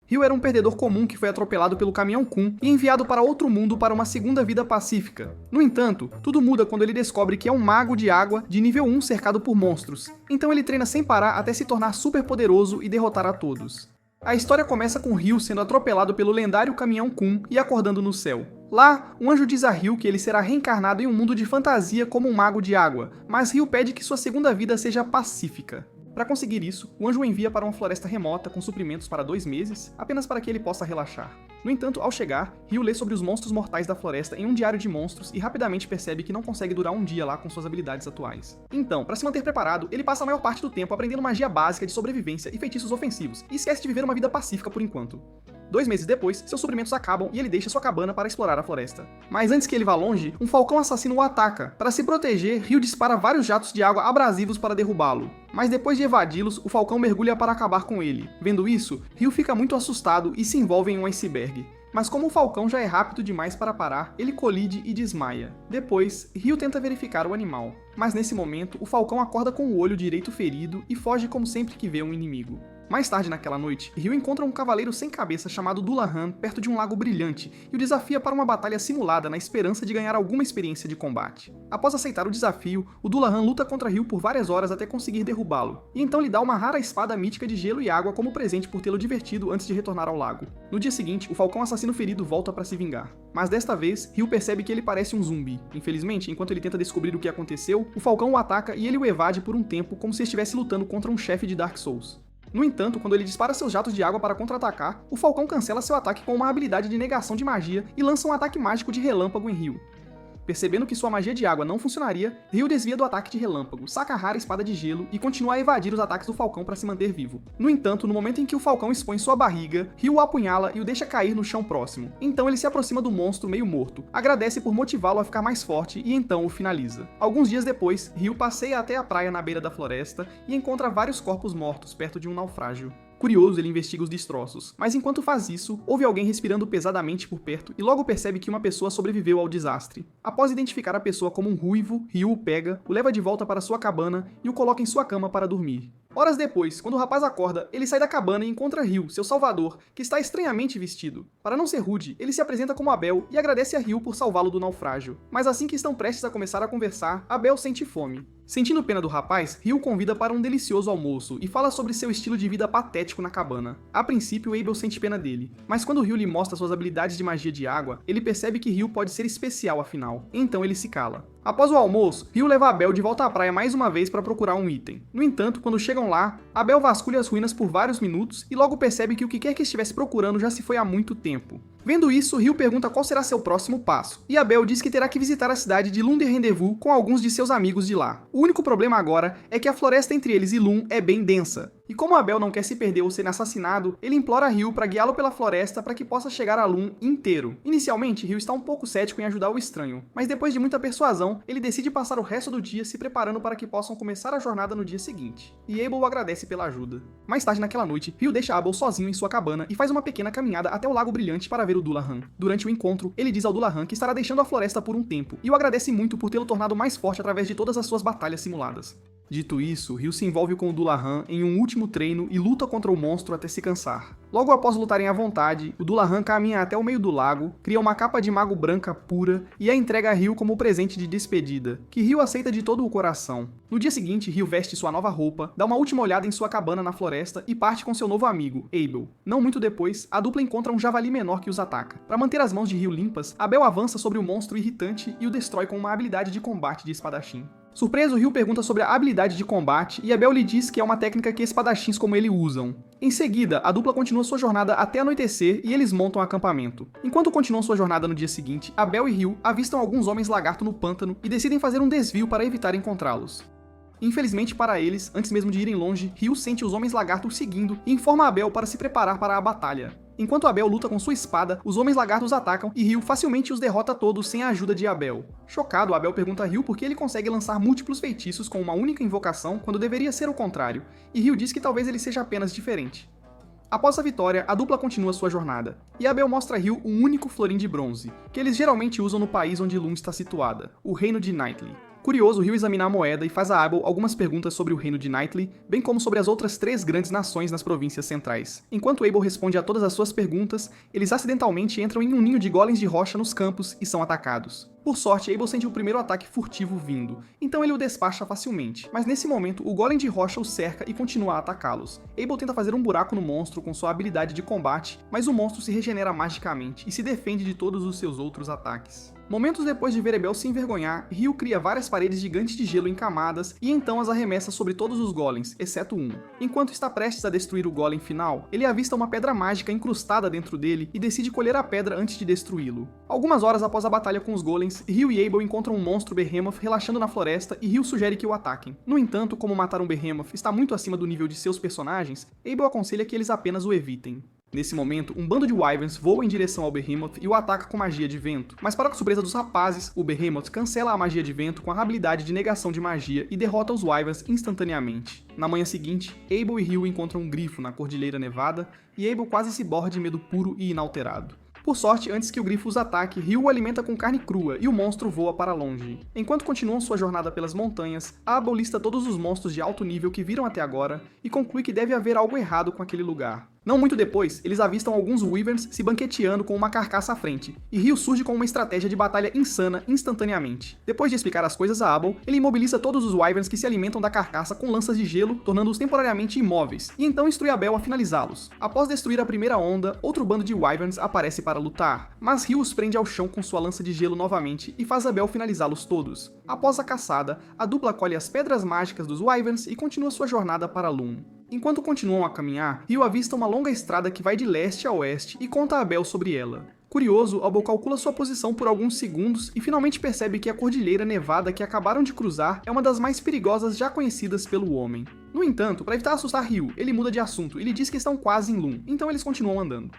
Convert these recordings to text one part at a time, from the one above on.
Ryu era um perdedor comum que foi atropelado pelo caminhão Kun e enviado para outro mundo para uma segunda vida pacífica. No entanto, tudo muda quando ele descobre que é um mago de água de nível 1 cercado por monstros. Então ele treina sem parar até se tornar super poderoso e derrotar a todos. A história começa com Ryu sendo atropelado pelo lendário caminhão Kun e acordando no céu. Lá, um anjo diz a Ryu que ele será reencarnado em um mundo de fantasia como um mago de água, mas Ryu pede que sua segunda vida seja pacífica. Para conseguir isso, o anjo o envia para uma floresta remota com suprimentos para 2 meses, apenas para que ele possa relaxar. No entanto, ao chegar, Ryu lê sobre os monstros mortais da floresta em um diário de monstros e rapidamente percebe que não consegue durar um dia lá com suas habilidades atuais. Então, para se manter preparado, ele passa a maior parte do tempo aprendendo magia básica de sobrevivência e feitiços ofensivos, e esquece de viver uma vida pacífica por enquanto. 2 meses depois, seus suprimentos acabam e ele deixa sua cabana para explorar a floresta. Mas antes que ele vá longe, um falcão assassino o ataca. Para se proteger, Ryu dispara vários jatos de água abrasivos para derrubá-lo. Mas depois de evadi-los, o falcão mergulha para acabar com ele. Vendo isso, Ryu fica muito assustado e se envolve em um iceberg. Mas como o falcão já é rápido demais para parar, ele colide e desmaia. Depois, Ryu tenta verificar o animal. Mas nesse momento, o falcão acorda com o olho direito ferido e foge como sempre que vê um inimigo. Mais tarde naquela noite, Ryu encontra um cavaleiro sem cabeça chamado Dullahan perto de um lago brilhante e o desafia para uma batalha simulada na esperança de ganhar alguma experiência de combate. Após aceitar o desafio, o Dullahan luta contra Ryu por várias horas até conseguir derrubá-lo, e então lhe dá uma rara espada mítica de gelo e água como presente por tê-lo divertido antes de retornar ao lago. No dia seguinte, o falcão assassino ferido volta para se vingar. Mas desta vez, Ryu percebe que ele parece um zumbi. Infelizmente, enquanto ele tenta descobrir o que aconteceu, o falcão o ataca e ele o evade por um tempo como se estivesse lutando contra um chefe de Dark Souls. No entanto, quando ele dispara seus jatos de água para contra-atacar, o falcão cancela seu ataque com uma habilidade de negação de magia e lança um ataque mágico de relâmpago em Ryu. Percebendo que sua magia de água não funcionaria, Ryu desvia do ataque de relâmpago, saca a rara espada de gelo e continua a evadir os ataques do falcão para se manter vivo. No entanto, no momento em que o falcão expõe sua barriga, Ryu o apunhala e o deixa cair no chão próximo. Então ele se aproxima do monstro meio morto, agradece por motivá-lo a ficar mais forte e então o finaliza. Alguns dias depois, Ryu passeia até a praia na beira da floresta e encontra vários corpos mortos perto de um naufrágio. Curioso, ele investiga os destroços, mas enquanto faz isso, ouve alguém respirando pesadamente por perto e logo percebe que uma pessoa sobreviveu ao desastre. Após identificar a pessoa como um ruivo, Ryu o pega, o leva de volta para sua cabana e o coloca em sua cama para dormir. Horas depois, quando o rapaz acorda, ele sai da cabana e encontra Ryu, seu salvador, que está estranhamente vestido. Para não ser rude, ele se apresenta como Abel e agradece a Ryu por salvá-lo do naufrágio. Mas assim que estão prestes a começar a conversar, Abel sente fome. Sentindo pena do rapaz, Ryu convida para um delicioso almoço e fala sobre seu estilo de vida patético na cabana. A princípio, Abel sente pena dele, mas quando Ryu lhe mostra suas habilidades de magia de água, ele percebe que Ryu pode ser especial afinal, então ele se cala. Após o almoço, Ryu leva Abel de volta à praia mais uma vez para procurar um item. No entanto, quando chegam lá, Abel vasculha as ruínas por vários minutos e logo percebe que o que quer que estivesse procurando já se foi há muito tempo. Vendo isso, Ryu pergunta qual será seu próximo passo, e Abel diz que terá que visitar a cidade de Lum de Rendezvous com alguns de seus amigos de lá. O único problema agora é que a floresta entre eles e Lum é bem densa. E como Abel não quer se perder ou ser assassinado, ele implora a Ryu para guiá-lo pela floresta para que possa chegar a Lum inteiro. Inicialmente, Ryu está um pouco cético em ajudar o estranho, mas depois de muita persuasão, ele decide passar o resto do dia se preparando para que possam começar a jornada no dia seguinte. E Abel o agradece pela ajuda. Mais tarde naquela noite, Ryu deixa Abel sozinho em sua cabana e faz uma pequena caminhada até o Lago Brilhante para ver o Dullahan. Durante o encontro, ele diz ao Dullahan que estará deixando a floresta por um tempo, e o agradece muito por tê-lo tornado mais forte através de todas as suas batalhas simuladas. Dito isso, Ryu se envolve com o Dullahan em um último treino e luta contra o monstro até se cansar. Logo após lutarem à vontade, o Dullahan caminha até o meio do lago, cria uma capa de mago branca pura e a entrega a Ryu como presente de despedida, que Ryu aceita de todo o coração. No dia seguinte, Ryu veste sua nova roupa, dá uma última olhada em sua cabana na floresta e parte com seu novo amigo, Abel. Não muito depois, a dupla encontra um javali menor que os ataca. Para manter as mãos de Ryu limpas, Abel avança sobre o monstro irritante e o destrói com uma habilidade de combate de espadachim. Surpreso, Ryu pergunta sobre a habilidade de combate e Abel lhe diz que é uma técnica que espadachins como ele usam. Em seguida, a dupla continua sua jornada até anoitecer e eles montam um acampamento. Enquanto continuam sua jornada no dia seguinte, Abel e Ryu avistam alguns homens lagarto no pântano e decidem fazer um desvio para evitar encontrá-los. Infelizmente para eles, antes mesmo de irem longe, Ryu sente os homens lagartos seguindo e informa Abel para se preparar para a batalha. Enquanto Abel luta com sua espada, os homens lagartos atacam e Ryu facilmente os derrota todos sem a ajuda de Abel. Chocado, Abel pergunta a Ryu por que ele consegue lançar múltiplos feitiços com uma única invocação quando deveria ser o contrário, e Ryu diz que talvez ele seja apenas diferente. Após a vitória, a dupla continua sua jornada, e Abel mostra a Ryu um único florim de bronze, que eles geralmente usam no país onde Lum está situada, o reino de Knightly. Curioso, Ryu examina a moeda e faz a Abel algumas perguntas sobre o reino de Knightly, bem como sobre as outras 3 grandes nações nas províncias centrais. Enquanto Abel responde a todas as suas perguntas, eles acidentalmente entram em um ninho de golems de rocha nos campos e são atacados. Por sorte, Abel sente o primeiro ataque furtivo vindo, então ele o despacha facilmente, mas nesse momento o golem de rocha o cerca e continua a atacá-los. Abel tenta fazer um buraco no monstro com sua habilidade de combate, mas o monstro se regenera magicamente e se defende de todos os seus outros ataques. Momentos depois de ver Abel se envergonhar, Ryu cria várias paredes gigantes de gelo em camadas e então as arremessa sobre todos os golems, exceto um. Enquanto está prestes a destruir o golem final, ele avista uma pedra mágica incrustada dentro dele e decide colher a pedra antes de destruí-lo. Algumas horas após a batalha com os golems, Ryu e Abel encontram um monstro Behemoth relaxando na floresta e Ryu sugere que o ataquem. No entanto, como matar um Behemoth está muito acima do nível de seus personagens, Abel aconselha que eles apenas o evitem. Nesse momento, um bando de Wyverns voa em direção ao Behemoth e o ataca com magia de vento, mas para a surpresa dos rapazes, o Behemoth cancela a magia de vento com a habilidade de negação de magia e derrota os Wyverns instantaneamente. Na manhã seguinte, Abel e Ryu encontram um grifo na Cordilheira Nevada e Abel quase se borra de medo puro e inalterado. Por sorte, antes que o grifo os ataque, Ryu o alimenta com carne crua e o monstro voa para longe. Enquanto continuam sua jornada pelas montanhas, Abel lista todos os monstros de alto nível que viram até agora e conclui que deve haver algo errado com aquele lugar. Não muito depois, eles avistam alguns Wyverns se banqueteando com uma carcaça à frente, e Ryu surge com uma estratégia de batalha insana instantaneamente. Depois de explicar as coisas a Abel, ele imobiliza todos os Wyverns que se alimentam da carcaça com lanças de gelo, tornando-os temporariamente imóveis, e então instrui Abel a finalizá-los. Após destruir a primeira onda, outro bando de Wyverns aparece para lutar, mas Ryu os prende ao chão com sua lança de gelo novamente e faz Abel finalizá-los todos. Após a caçada, a dupla colhe as pedras mágicas dos Wyverns e continua sua jornada para Loom. Enquanto continuam a caminhar, Ryu avista uma longa estrada que vai de leste a oeste e conta a Abel sobre ela. Curioso, Abel calcula sua posição por alguns segundos e finalmente percebe que a Cordilheira Nevada que acabaram de cruzar é uma das mais perigosas já conhecidas pelo homem. No entanto, para evitar assustar Ryu, ele muda de assunto e lhe diz que estão quase em Loom, então eles continuam andando.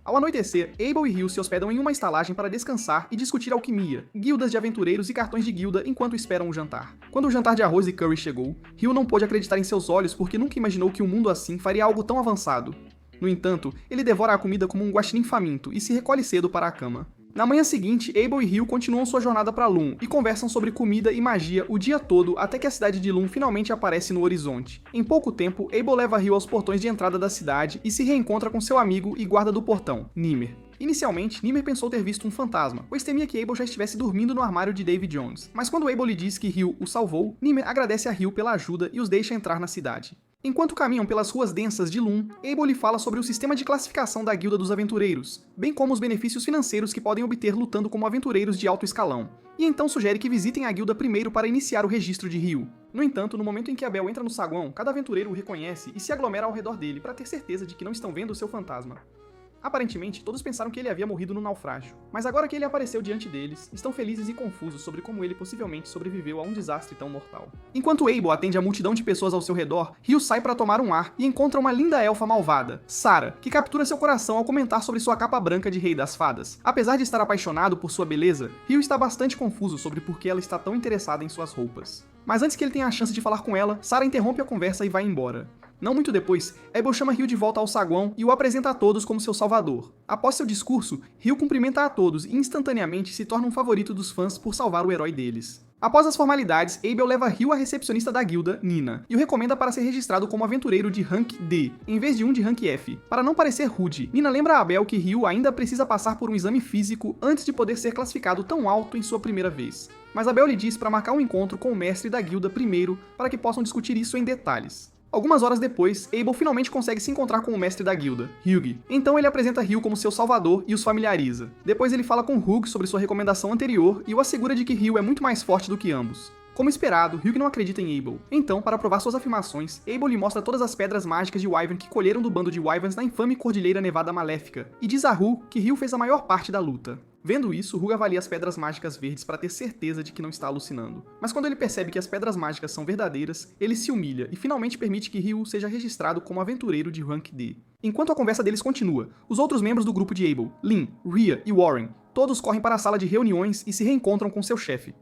Ao anoitecer, Abel e Ryu se hospedam em uma estalagem para descansar e discutir alquimia, guildas de aventureiros e cartões de guilda enquanto esperam o jantar. Quando o jantar de arroz e curry chegou, Ryu não pôde acreditar em seus olhos porque nunca imaginou que um mundo assim faria algo tão avançado. No entanto, ele devora a comida como um guaxinim faminto e se recolhe cedo para a cama. Na manhã seguinte, Abel e Ryu continuam sua jornada para Loom e conversam sobre comida e magia o dia todo até que a cidade de Loom finalmente aparece no horizonte. Em pouco tempo, Abel leva Ryu aos portões de entrada da cidade e se reencontra com seu amigo e guarda do portão, Nimer. Inicialmente, Nimer pensou ter visto um fantasma, pois temia que Abel já estivesse dormindo no armário de Davy Jones. Mas quando Abel lhe diz que Ryu o salvou, Nimer agradece a Ryu pela ajuda e os deixa entrar na cidade. Enquanto caminham pelas ruas densas de Loom, Abel lhe fala sobre o sistema de classificação da Guilda dos Aventureiros, bem como os benefícios financeiros que podem obter lutando como aventureiros de alto escalão, e então sugere que visitem a guilda primeiro para iniciar o registro de Ryu. No entanto, no momento em que Abel entra no saguão, cada aventureiro o reconhece e se aglomera ao redor dele para ter certeza de que não estão vendo o seu fantasma. Aparentemente, todos pensaram que ele havia morrido no naufrágio, mas agora que ele apareceu diante deles, estão felizes e confusos sobre como ele possivelmente sobreviveu a um desastre tão mortal. Enquanto Abel atende a multidão de pessoas ao seu redor, Ryu sai para tomar um ar e encontra uma linda elfa malvada, Sarah, que captura seu coração ao comentar sobre sua capa branca de Rei das Fadas. Apesar de estar apaixonado por sua beleza, Ryu está bastante confuso sobre por que ela está tão interessada em suas roupas. Mas antes que ele tenha a chance de falar com ela, Sarah interrompe a conversa e vai embora. Não muito depois, Abel chama Ryu de volta ao saguão e o apresenta a todos como seu salvador. Após seu discurso, Ryu cumprimenta a todos e instantaneamente se torna um favorito dos fãs por salvar o herói deles. Após as formalidades, Abel leva Ryu à recepcionista da guilda, Nina, e o recomenda para ser registrado como aventureiro de rank D, em vez de um de rank F. Para não parecer rude, Nina lembra a Abel que Ryu ainda precisa passar por um exame físico antes de poder ser classificado tão alto em sua primeira vez. Mas Abel lhe diz para marcar um encontro com o mestre da guilda primeiro, para que possam discutir isso em detalhes. Algumas horas depois, Abel finalmente consegue se encontrar com o mestre da guilda, Hugh. Então ele apresenta Ryu como seu salvador e os familiariza. Depois ele fala com Hugh sobre sua recomendação anterior e o assegura de que Ryu é muito mais forte do que ambos. Como esperado, Hugh não acredita em Abel. Então, para provar suas afirmações, Abel lhe mostra todas as pedras mágicas de Wyvern que colheram do bando de Wyverns na infame Cordilheira Nevada Maléfica, e diz a Hugh que Ryu fez a maior parte da luta. Vendo isso, Hugh avalia as pedras mágicas verdes para ter certeza de que não está alucinando. Mas quando ele percebe que as pedras mágicas são verdadeiras, ele se humilha e finalmente permite que Ryu seja registrado como aventureiro de rank D. Enquanto a conversa deles continua, os outros membros do grupo de Abel, Lin, Rhea e Warren, todos correm para a sala de reuniões e se reencontram com seu chefe.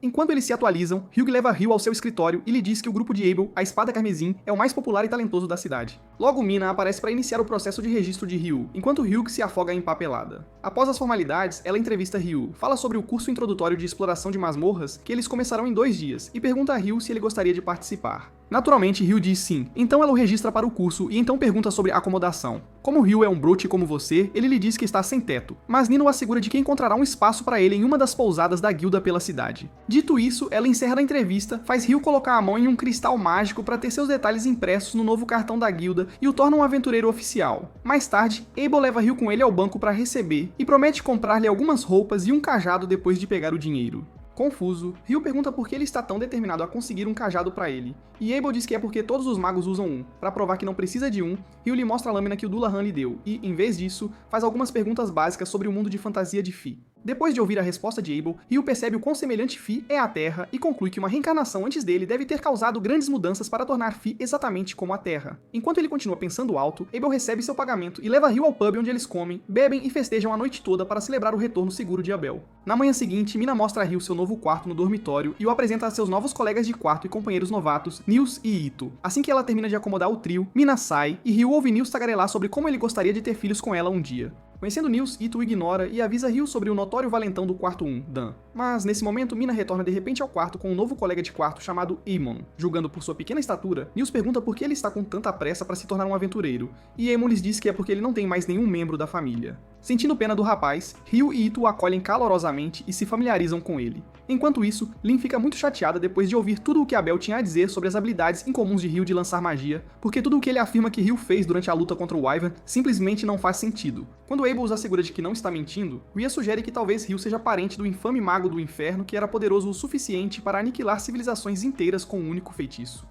Enquanto eles se atualizam, Hugh leva Ryu ao seu escritório e lhe diz que o grupo de Abel, a Espada Carmesim, é o mais popular e talentoso da cidade. Logo, Mina aparece para iniciar o processo de registro de Ryu, enquanto Hugh se afoga em papelada. Após as formalidades, ela entrevista Ryu, fala sobre o curso introdutório de exploração de masmorras, que eles começarão em 2 dias, e pergunta a Ryu se ele gostaria de participar. Naturalmente, Ryu diz sim, então ela o registra para o curso e então pergunta sobre acomodação. Como Ryu é um brute como você, ele lhe diz que está sem teto, mas Nino assegura de que encontrará um espaço para ele em uma das pousadas da guilda pela cidade. Dito isso, ela encerra a entrevista, faz Ryu colocar a mão em um cristal mágico para ter seus detalhes impressos no novo cartão da guilda e o torna um aventureiro oficial. Mais tarde, Abel leva Ryu com ele ao banco para receber e promete comprar-lhe algumas roupas e um cajado depois de pegar o dinheiro. Confuso, Ryu pergunta por que ele está tão determinado a conseguir um cajado para ele, e Abel diz que é porque todos os magos usam um. Para provar que não precisa de um, Ryu lhe mostra a lâmina que o Dullahan lhe deu, e, em vez disso, faz algumas perguntas básicas sobre o mundo de fantasia de Fi. Depois de ouvir a resposta de Abel, Ryu percebe o quão semelhante Fi é à Terra e conclui que uma reencarnação antes dele deve ter causado grandes mudanças para tornar Fi exatamente como a Terra. Enquanto ele continua pensando alto, Abel recebe seu pagamento e leva Ryu ao pub onde eles comem, bebem e festejam a noite toda para celebrar o retorno seguro de Abel. Na manhã seguinte, Mina mostra a Ryu seu novo quarto no dormitório e o apresenta a seus novos colegas de quarto e companheiros novatos, Nils e Ito. Assim que ela termina de acomodar o trio, Mina sai e Ryu ouve Nils tagarelar sobre como ele gostaria de ter filhos com ela um dia. Conhecendo Nils, Ito o ignora e avisa Ryu sobre o notório valentão do quarto 1, Dan. Mas, nesse momento, Mina retorna de repente ao quarto com um novo colega de quarto chamado Amon. Julgando por sua pequena estatura, Nils pergunta por que ele está com tanta pressa para se tornar um aventureiro, e Amon lhes diz que é porque ele não tem mais nenhum membro da família. Sentindo pena do rapaz, Ryu e Ito o acolhem calorosamente e se familiarizam com ele. Enquanto isso, Lin fica muito chateada depois de ouvir tudo o que Abel tinha a dizer sobre as habilidades incomuns de Ryu de lançar magia, porque tudo o que ele afirma que Ryu fez durante a luta contra o Wyvern simplesmente não faz sentido. Quando Abel os assegura de que não está mentindo, Rhea sugere que talvez Ryu seja parente do infame mago do inferno que era poderoso o suficiente para aniquilar civilizações inteiras com um único feitiço.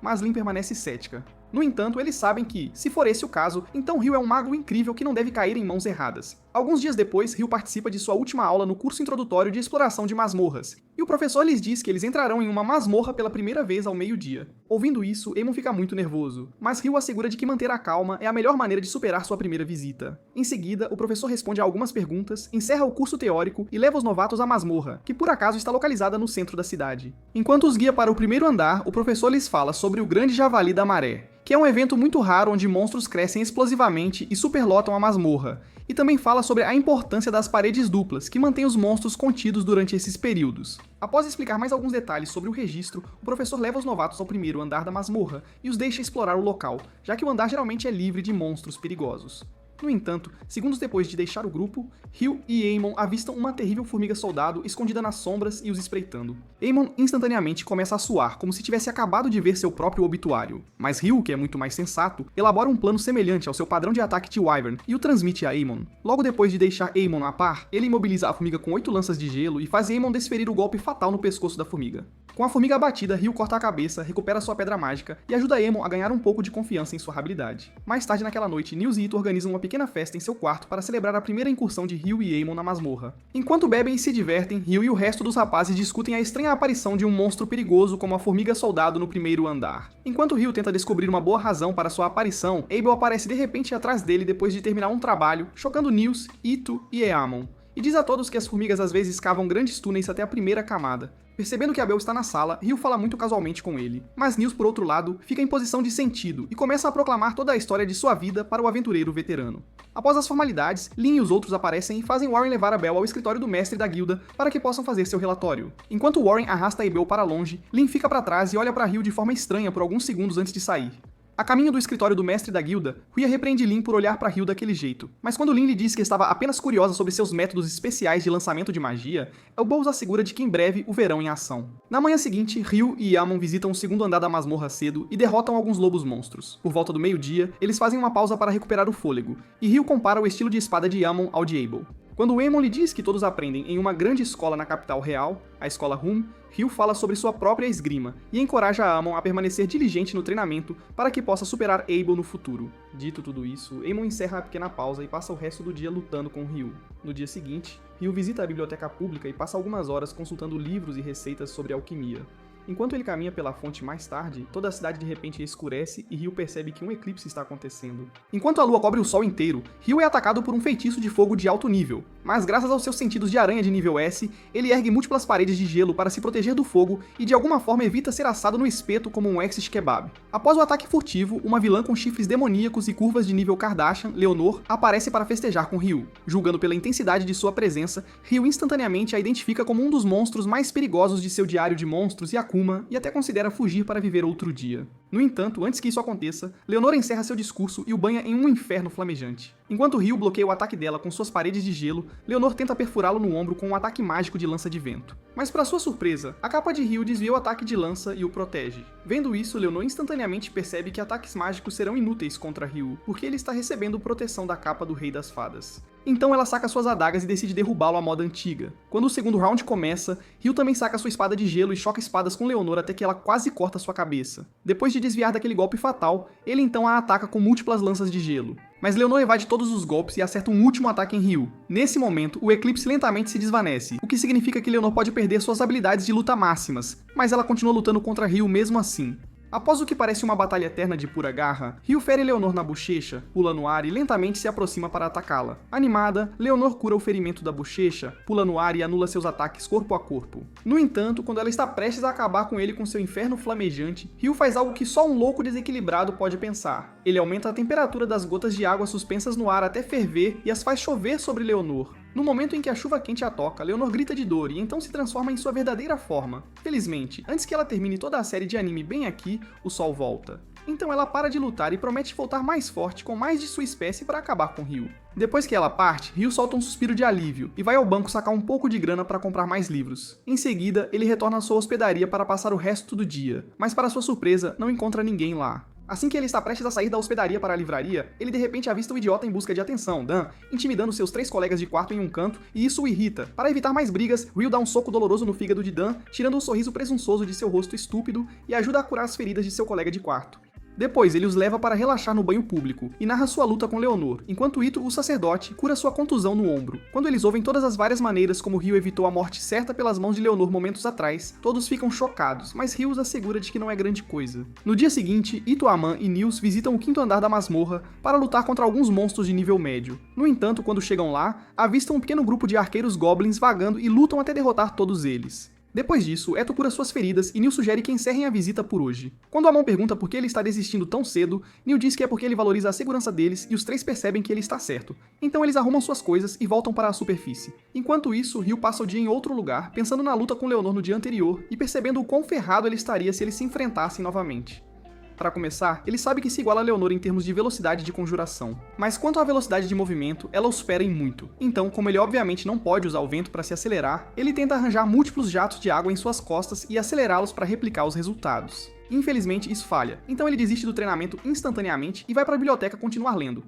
Mas Lin permanece cética. No entanto, eles sabem que, se for esse o caso, então Ryu é um mago incrível que não deve cair em mãos erradas. Alguns dias depois, Ryu participa de sua última aula no curso introdutório de exploração de masmorras, e o professor lhes diz que eles entrarão em uma masmorra pela primeira vez ao meio-dia. Ouvindo isso, Amon fica muito nervoso, mas Ryu assegura de que manter a calma é a melhor maneira de superar sua primeira visita. Em seguida, o professor responde a algumas perguntas, encerra o curso teórico e leva os novatos à masmorra, que por acaso está localizada no centro da cidade. Enquanto os guia para o primeiro andar, o professor lhes fala sobre o Grande Javali da Maré, que é um evento muito raro onde monstros crescem explosivamente e superlotam a masmorra, e também fala sobre a importância das paredes duplas, que mantêm os monstros contidos durante esses períodos. Após explicar mais alguns detalhes sobre o registro, o professor leva os novatos ao primeiro andar da masmorra e os deixa explorar o local, já que o andar geralmente é livre de monstros perigosos. No entanto, segundos depois de deixar o grupo, Ryu e Amon avistam uma terrível formiga soldado escondida nas sombras e os espreitando. Amon instantaneamente começa a suar, como se tivesse acabado de ver seu próprio obituário. Mas Ryu, que é muito mais sensato, elabora um plano semelhante ao seu padrão de ataque de Wyvern e o transmite a Amon. Logo depois de deixar Amon a par, ele imobiliza a formiga com 8 lanças de gelo e faz Amon desferir o golpe fatal no pescoço da formiga. Com a formiga abatida, Ryu corta a cabeça, recupera sua pedra mágica e ajuda Amon a ganhar um pouco de confiança em sua habilidade. Mais tarde naquela noite, Nils e Ito organizam uma pequena festa em seu quarto para celebrar a primeira incursão de Ryu e Amon na masmorra. Enquanto bebem e se divertem, Ryu e o resto dos rapazes discutem a estranha aparição de um monstro perigoso como a formiga soldado no primeiro andar. Enquanto Ryu tenta descobrir uma boa razão para sua aparição, Abel aparece de repente atrás dele depois de terminar um trabalho, chocando Nils, Ito e Amon, e diz a todos que as formigas às vezes cavam grandes túneis até a primeira camada. Percebendo que Abel está na sala, Ryu fala muito casualmente com ele, mas Nils, por outro lado, fica em posição de sentido e começa a proclamar toda a história de sua vida para o aventureiro veterano. Após as formalidades, Lin e os outros aparecem e fazem Warren levar Abel ao escritório do mestre da guilda para que possam fazer seu relatório. Enquanto Warren arrasta Abel para longe, Lin fica para trás e olha para Ryu de forma estranha por alguns segundos antes de sair. A caminho do escritório do mestre da guilda, Rhea repreende Lin por olhar para Ryu daquele jeito, mas quando Lin lhe diz que estava apenas curiosa sobre seus métodos especiais de lançamento de magia, Elbow os assegura de que em breve o verão em ação. Na manhã seguinte, Ryu e Amon visitam o segundo andar da masmorra cedo e derrotam alguns lobos monstros. Por volta do meio-dia, eles fazem uma pausa para recuperar o fôlego, e Ryu compara o estilo de espada de Amon ao de Abel. Quando Amon lhe diz que todos aprendem em uma grande escola na capital real, a escola Hum, Ryu fala sobre sua própria esgrima e encoraja Amon a permanecer diligente no treinamento para que possa superar Abel no futuro. Dito tudo isso, Amon encerra a pequena pausa e passa o resto do dia lutando com Ryu. No dia seguinte, Ryu visita a biblioteca pública e passa algumas horas consultando livros e receitas sobre alquimia. Enquanto ele caminha pela fonte mais tarde, toda a cidade de repente escurece e Ryu percebe que um eclipse está acontecendo. Enquanto a lua cobre o sol inteiro, Ryu é atacado por um feitiço de fogo de alto nível, mas graças aos seus sentidos de aranha de nível S, ele ergue múltiplas paredes de gelo para se proteger do fogo e de alguma forma evita ser assado no espeto como um ex kebab. Após o ataque furtivo, uma vilã com chifres demoníacos e curvas de nível Kardashian, Leonor, aparece para festejar com Ryu. Julgando pela intensidade de sua presença, Ryu instantaneamente a identifica como um dos monstros mais perigosos de seu diário de monstros e Akuma, e até considera fugir para viver outro dia. No entanto, antes que isso aconteça, Leonor encerra seu discurso e o banha em um inferno flamejante. Enquanto Ryu bloqueia o ataque dela com suas paredes de gelo, Leonor tenta perfurá-lo no ombro com um ataque mágico de lança de vento. Mas para sua surpresa, a capa de Ryu desvia o ataque de lança e o protege. Vendo isso, Leonor instantaneamente percebe que ataques mágicos serão inúteis contra Ryu, porque ele está recebendo proteção da capa do Rei das Fadas. Então ela saca suas adagas e decide derrubá-lo à moda antiga. Quando o segundo round começa, Ryu também saca sua espada de gelo e choca espadas com Leonor até que ela quase corta sua cabeça. Depois de desviar daquele golpe fatal, ele então a ataca com múltiplas lanças de gelo. Mas Leonor evade todos os golpes e acerta um último ataque em Ryu. Nesse momento, o eclipse lentamente se desvanece, o que significa que Leonor pode perder suas habilidades de luta máximas, mas ela continua lutando contra Ryu mesmo assim. Após o que parece uma batalha eterna de pura garra, Ryu fere Leonor na bochecha, pula no ar e lentamente se aproxima para atacá-la. Animada, Leonor cura o ferimento da bochecha, pula no ar e anula seus ataques corpo a corpo. No entanto, quando ela está prestes a acabar com ele com seu inferno flamejante, Ryu faz algo que só um louco desequilibrado pode pensar. Ele aumenta a temperatura das gotas de água suspensas no ar até ferver e as faz chover sobre Leonor. No momento em que a chuva quente a toca, Leonor grita de dor e então se transforma em sua verdadeira forma. Felizmente, antes que ela termine toda a série de anime bem aqui, o sol volta. Então ela para de lutar e promete voltar mais forte com mais de sua espécie para acabar com Ryu. Depois que ela parte, Ryu solta um suspiro de alívio e vai ao banco sacar um pouco de grana para comprar mais livros. Em seguida, ele retorna à sua hospedaria para passar o resto do dia, mas para sua surpresa, não encontra ninguém lá. Assim que ele está prestes a sair da hospedaria para a livraria, ele de repente avista o idiota em busca de atenção, Dan, intimidando seus 3 colegas de quarto em um canto, e isso o irrita. Para evitar mais brigas, Ryu dá um soco doloroso no fígado de Dan, tirando o sorriso presunçoso de seu rosto estúpido e ajuda a curar as feridas de seu colega de quarto. Depois, ele os leva para relaxar no banho público e narra sua luta com Leonor, enquanto Ito, o sacerdote, cura sua contusão no ombro. Quando eles ouvem todas as várias maneiras como Ryu evitou a morte certa pelas mãos de Leonor momentos atrás, todos ficam chocados, mas Ryu os assegura de que não é grande coisa. No dia seguinte, Ito, Aman e Nils visitam o 5º andar da masmorra para lutar contra alguns monstros de nível médio. No entanto, quando chegam lá, avistam um pequeno grupo de arqueiros goblins vagando e lutam até derrotar todos eles. Depois disso, Eto cura suas feridas e Neil sugere que encerrem a visita por hoje. Quando Amon pergunta por que ele está desistindo tão cedo, Neil diz que é porque ele valoriza a segurança deles e os 3 percebem que ele está certo. Então eles arrumam suas coisas e voltam para a superfície. Enquanto isso, Ryu passa o dia em outro lugar, pensando na luta com Leonor no dia anterior e percebendo o quão ferrado ele estaria se eles se enfrentassem novamente. Para começar, ele sabe que se iguala a Leonor em termos de velocidade de conjuração. Mas quanto à velocidade de movimento, ela o supera em muito. Então, como ele obviamente não pode usar o vento para se acelerar, ele tenta arranjar múltiplos jatos de água em suas costas e acelerá-los para replicar os resultados. Infelizmente, isso falha, então ele desiste do treinamento instantaneamente e vai para a biblioteca continuar lendo.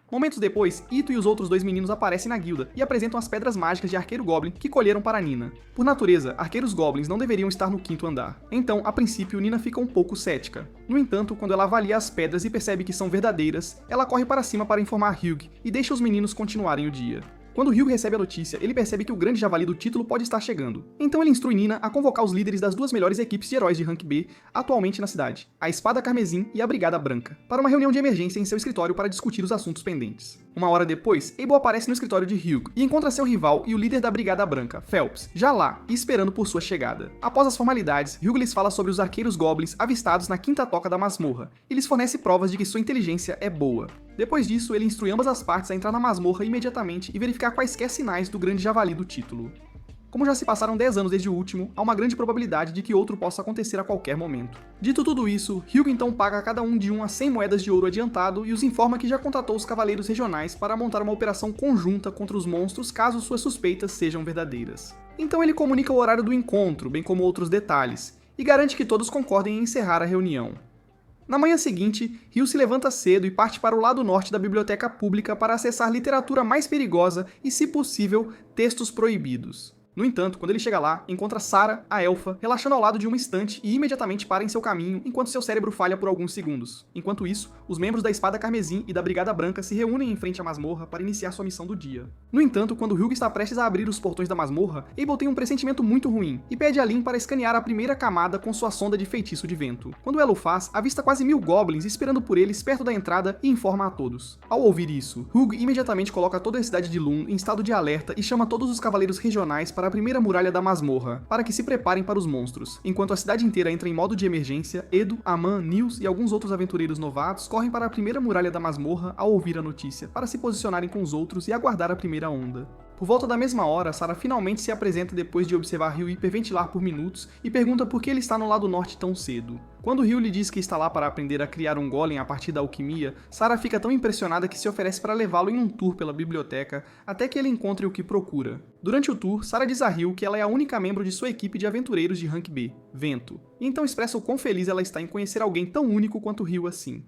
Momentos depois, Ito e os outros 2 meninos aparecem na guilda e apresentam as pedras mágicas de Arqueiro Goblin que colheram para Nina. Por natureza, arqueiros goblins não deveriam estar no 5º andar. Então, a princípio, Nina fica um pouco cética. No entanto, quando ela avalia as pedras e percebe que são verdadeiras, ela corre para cima para informar Hugh e deixa os meninos continuarem o dia. Quando Hugh recebe a notícia, ele percebe que o grande javali do título pode estar chegando. Então ele instrui Nina a convocar os líderes das 2 melhores equipes de heróis de Rank B atualmente na cidade, a Espada Carmesim e a Brigada Branca, para uma reunião de emergência em seu escritório para discutir os assuntos pendentes. Uma hora depois, Abel aparece no escritório de Hugh e encontra seu rival e o líder da Brigada Branca, Phelps, já lá e esperando por sua chegada. Após as formalidades, Hugh lhes fala sobre os arqueiros goblins avistados na 5ª toca da masmorra e lhes fornece provas de que sua inteligência é boa. Depois disso, ele instrui ambas as partes a entrar na masmorra imediatamente e verificar quaisquer sinais do grande javali do título. Como já se passaram 10 anos desde o último, há uma grande probabilidade de que outro possa acontecer a qualquer momento. Dito tudo isso, Hugh então paga a cada um de 1 a 100 moedas de ouro adiantado e os informa que já contratou os cavaleiros regionais para montar uma operação conjunta contra os monstros caso suas suspeitas sejam verdadeiras. Então ele comunica o horário do encontro, bem como outros detalhes, e garante que todos concordem em encerrar a reunião. Na manhã seguinte, Ryu se levanta cedo e parte para o lado norte da biblioteca pública para acessar literatura mais perigosa e, se possível, textos proibidos. No entanto, quando ele chega lá, encontra Sarah, a elfa, relaxando ao lado de uma estante e imediatamente para em seu caminho enquanto seu cérebro falha por alguns segundos. Enquanto isso, os membros da Espada Carmesim e da Brigada Branca se reúnem em frente à masmorra para iniciar sua missão do dia. No entanto, quando Hugh está prestes a abrir os portões da masmorra, Abel tem um pressentimento muito ruim e pede a Lynn para escanear a primeira camada com sua sonda de feitiço de vento. Quando ela o faz, avista quase 1000 goblins esperando por eles perto da entrada e informa a todos. Ao ouvir isso, Hugh imediatamente coloca toda a cidade de Lune em estado de alerta e chama todos os cavaleiros regionais para a primeira muralha da masmorra, para que se preparem para os monstros. Enquanto a cidade inteira entra em modo de emergência, Edo, Aman, Nils e alguns outros aventureiros novatos correm para a primeira muralha da masmorra ao ouvir a notícia, para se posicionarem com os outros e aguardar a primeira onda. Por volta da mesma hora, Sarah finalmente se apresenta depois de observar Hugh hiperventilar por minutos e pergunta por que ele está no lado norte tão cedo. Quando Hugh lhe diz que está lá para aprender a criar um golem a partir da alquimia, Sarah fica tão impressionada que se oferece para levá-lo em um tour pela biblioteca até que ele encontre o que procura. Durante o tour, Sarah diz a Hugh que ela é a única membro de sua equipe de aventureiros de rank B, Vento, e então expressa o quão feliz ela está em conhecer alguém tão único quanto Hugh assim.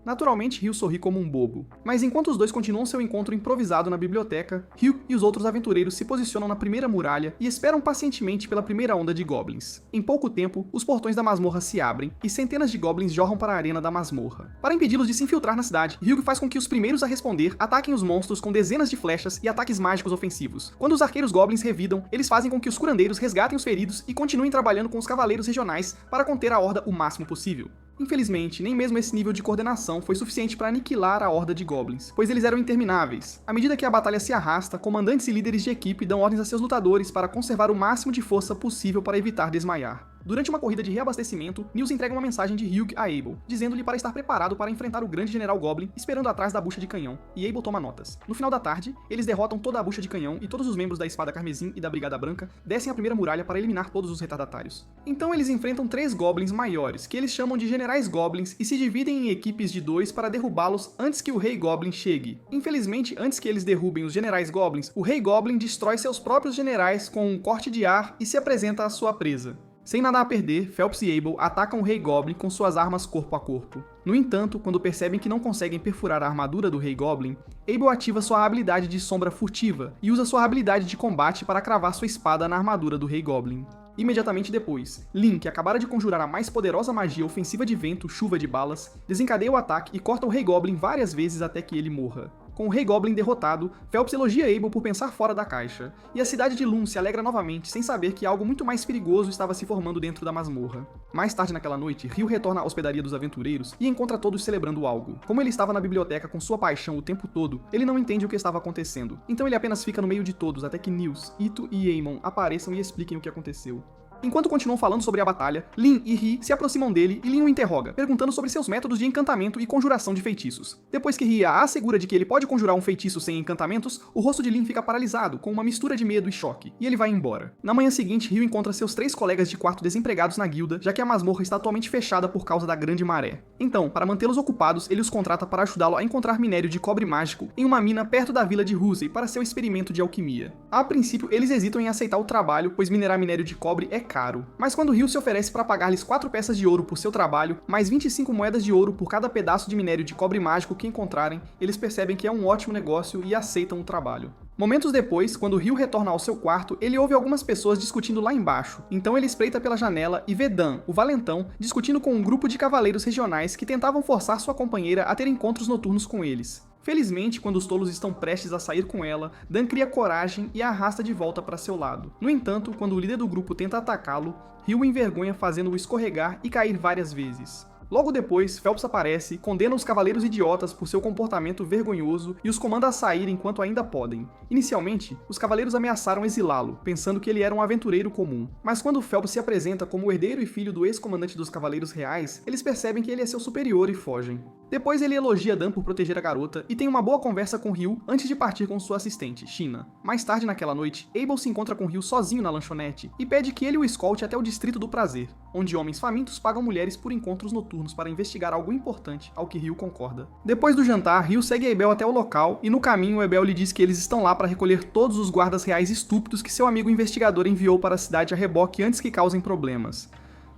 Naturalmente, Hugh sorri como um bobo, mas enquanto os dois continuam seu encontro improvisado na biblioteca, Hugh e os outros aventureiros se posicionam na primeira muralha e esperam pacientemente pela primeira onda de goblins. Em pouco tempo, os portões da masmorra se abrem e centenas de goblins jorram para a arena da masmorra. Para impedi-los de se infiltrar na cidade, Hugh faz com que os primeiros a responder ataquem os monstros com dezenas de flechas e ataques mágicos ofensivos. Quando os arqueiros goblins revidam, eles fazem com que os curandeiros resgatem os feridos e continuem trabalhando com os cavaleiros regionais para conter a horda o máximo possível. Infelizmente, nem mesmo esse nível de coordenação foi suficiente para aniquilar a horda de goblins, pois eles eram intermináveis. À medida que a batalha se arrasta, comandantes e líderes de equipe dão ordens a seus lutadores para conservar o máximo de força possível para evitar desmaiar. Durante uma corrida de reabastecimento, Nils entrega uma mensagem de Hugh a Abel, dizendo-lhe para estar preparado para enfrentar o grande general Goblin, esperando atrás da bucha de canhão, e Abel toma notas. No final da tarde, eles derrotam toda a bucha de canhão e todos os membros da Espada Carmesim e da Brigada Branca descem a primeira muralha para eliminar todos os retardatários. Então eles enfrentam 3 Goblins maiores, que eles chamam de Generais Goblins, e se dividem em equipes de 2 para derrubá-los antes que o Rei Goblin chegue. Infelizmente, antes que eles derrubem os Generais Goblins, o Rei Goblin destrói seus próprios generais com um corte de ar e se apresenta à sua presa. Sem nada a perder, Phelps e Abel atacam o Rei Goblin com suas armas corpo a corpo. No entanto, quando percebem que não conseguem perfurar a armadura do Rei Goblin, Abel ativa sua habilidade de sombra furtiva e usa sua habilidade de combate para cravar sua espada na armadura do Rei Goblin. Imediatamente depois, Lynn, que acabara de conjurar a mais poderosa magia ofensiva de vento, chuva de balas, desencadeia o ataque e corta o Rei Goblin várias vezes até que ele morra. Com o Rei Goblin derrotado, Phelps elogia Abel por pensar fora da caixa, e a cidade de Lune se alegra novamente sem saber que algo muito mais perigoso estava se formando dentro da masmorra. Mais tarde naquela noite, Hugh retorna à hospedaria dos aventureiros e encontra todos celebrando algo. Como ele estava na biblioteca com sua paixão o tempo todo, ele não entende o que estava acontecendo, então ele apenas fica no meio de todos até que Nils, Ito e Aemon apareçam e expliquem o que aconteceu. Enquanto continuam falando sobre a batalha, Lynn e Ri se aproximam dele e Lynn o interroga, perguntando sobre seus métodos de encantamento e conjuração de feitiços. Depois que Ri a assegura de que ele pode conjurar um feitiço sem encantamentos, o rosto de Lynn fica paralisado, com uma mistura de medo e choque, e ele vai embora. Na manhã seguinte, Rio encontra seus 3 colegas de quarto desempregados na guilda, já que a masmorra está atualmente fechada por causa da grande maré. Então, para mantê-los ocupados, ele os contrata para ajudá-lo a encontrar minério de cobre mágico em uma mina perto da vila de Rusey para seu experimento de alquimia. A princípio, eles hesitam em aceitar o trabalho, pois minerar minério de cobre é caro. Mas quando Rio se oferece para pagar-lhes 4 peças de ouro por seu trabalho, mais 25 moedas de ouro por cada pedaço de minério de cobre mágico que encontrarem, eles percebem que é um ótimo negócio e aceitam o trabalho. Momentos depois, quando Rio retorna ao seu quarto, ele ouve algumas pessoas discutindo lá embaixo. Então ele espreita pela janela e vê Dan, o valentão, discutindo com um grupo de cavaleiros regionais que tentavam forçar sua companheira a ter encontros noturnos com eles. Felizmente, quando os tolos estão prestes a sair com ela, Dan cria coragem e a arrasta de volta para seu lado. No entanto, quando o líder do grupo tenta atacá-lo, Rio o envergonha fazendo-o escorregar e cair várias vezes. Logo depois, Phelps aparece, condena os cavaleiros idiotas por seu comportamento vergonhoso e os comanda a sair enquanto ainda podem. Inicialmente, os cavaleiros ameaçaram exilá-lo, pensando que ele era um aventureiro comum. Mas quando Phelps se apresenta como o herdeiro e filho do ex-comandante dos Cavaleiros Reais, eles percebem que ele é seu superior e fogem. Depois ele elogia Dan por proteger a garota e tem uma boa conversa com Ryu antes de partir com sua assistente, Shina. Mais tarde naquela noite, Abel se encontra com Ryu sozinho na lanchonete e pede que ele o escolte até o Distrito do Prazer, onde homens famintos pagam mulheres por encontros noturnos para investigar algo importante, ao que Ryu concorda. Depois do jantar, Ryu segue Abel até o local e no caminho Abel lhe diz que eles estão lá para recolher todos os guardas reais estúpidos que seu amigo investigador enviou para a cidade a reboque antes que causem problemas.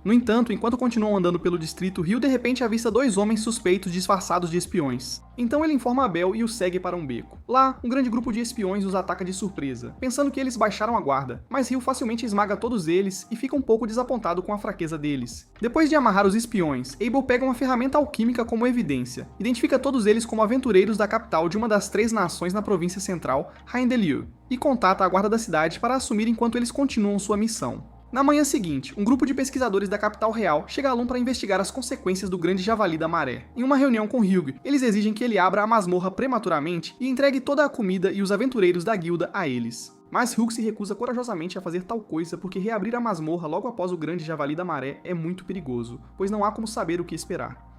No entanto, enquanto continuam andando pelo distrito, Ryu de repente avista 2 homens suspeitos disfarçados de espiões. Então ele informa Abel e os segue para um beco. Lá, um grande grupo de espiões os ataca de surpresa, pensando que eles baixaram a guarda, mas Ryu facilmente esmaga todos eles e fica um pouco desapontado com a fraqueza deles. Depois de amarrar os espiões, Abel pega uma ferramenta alquímica como evidência, identifica todos eles como aventureiros da capital de uma das 3 nações na província central, Hyndai-Liu, e contata a guarda da cidade para assumir enquanto eles continuam sua missão. Na manhã seguinte, um grupo de pesquisadores da capital real chega a Lum para investigar as consequências do grande javali da maré. Em uma reunião com Hyug, eles exigem que ele abra a masmorra prematuramente e entregue toda a comida e os aventureiros da guilda a eles. Mas Hyug se recusa corajosamente a fazer tal coisa porque reabrir a masmorra logo após o grande javali da maré é muito perigoso, pois não há como saber o que esperar.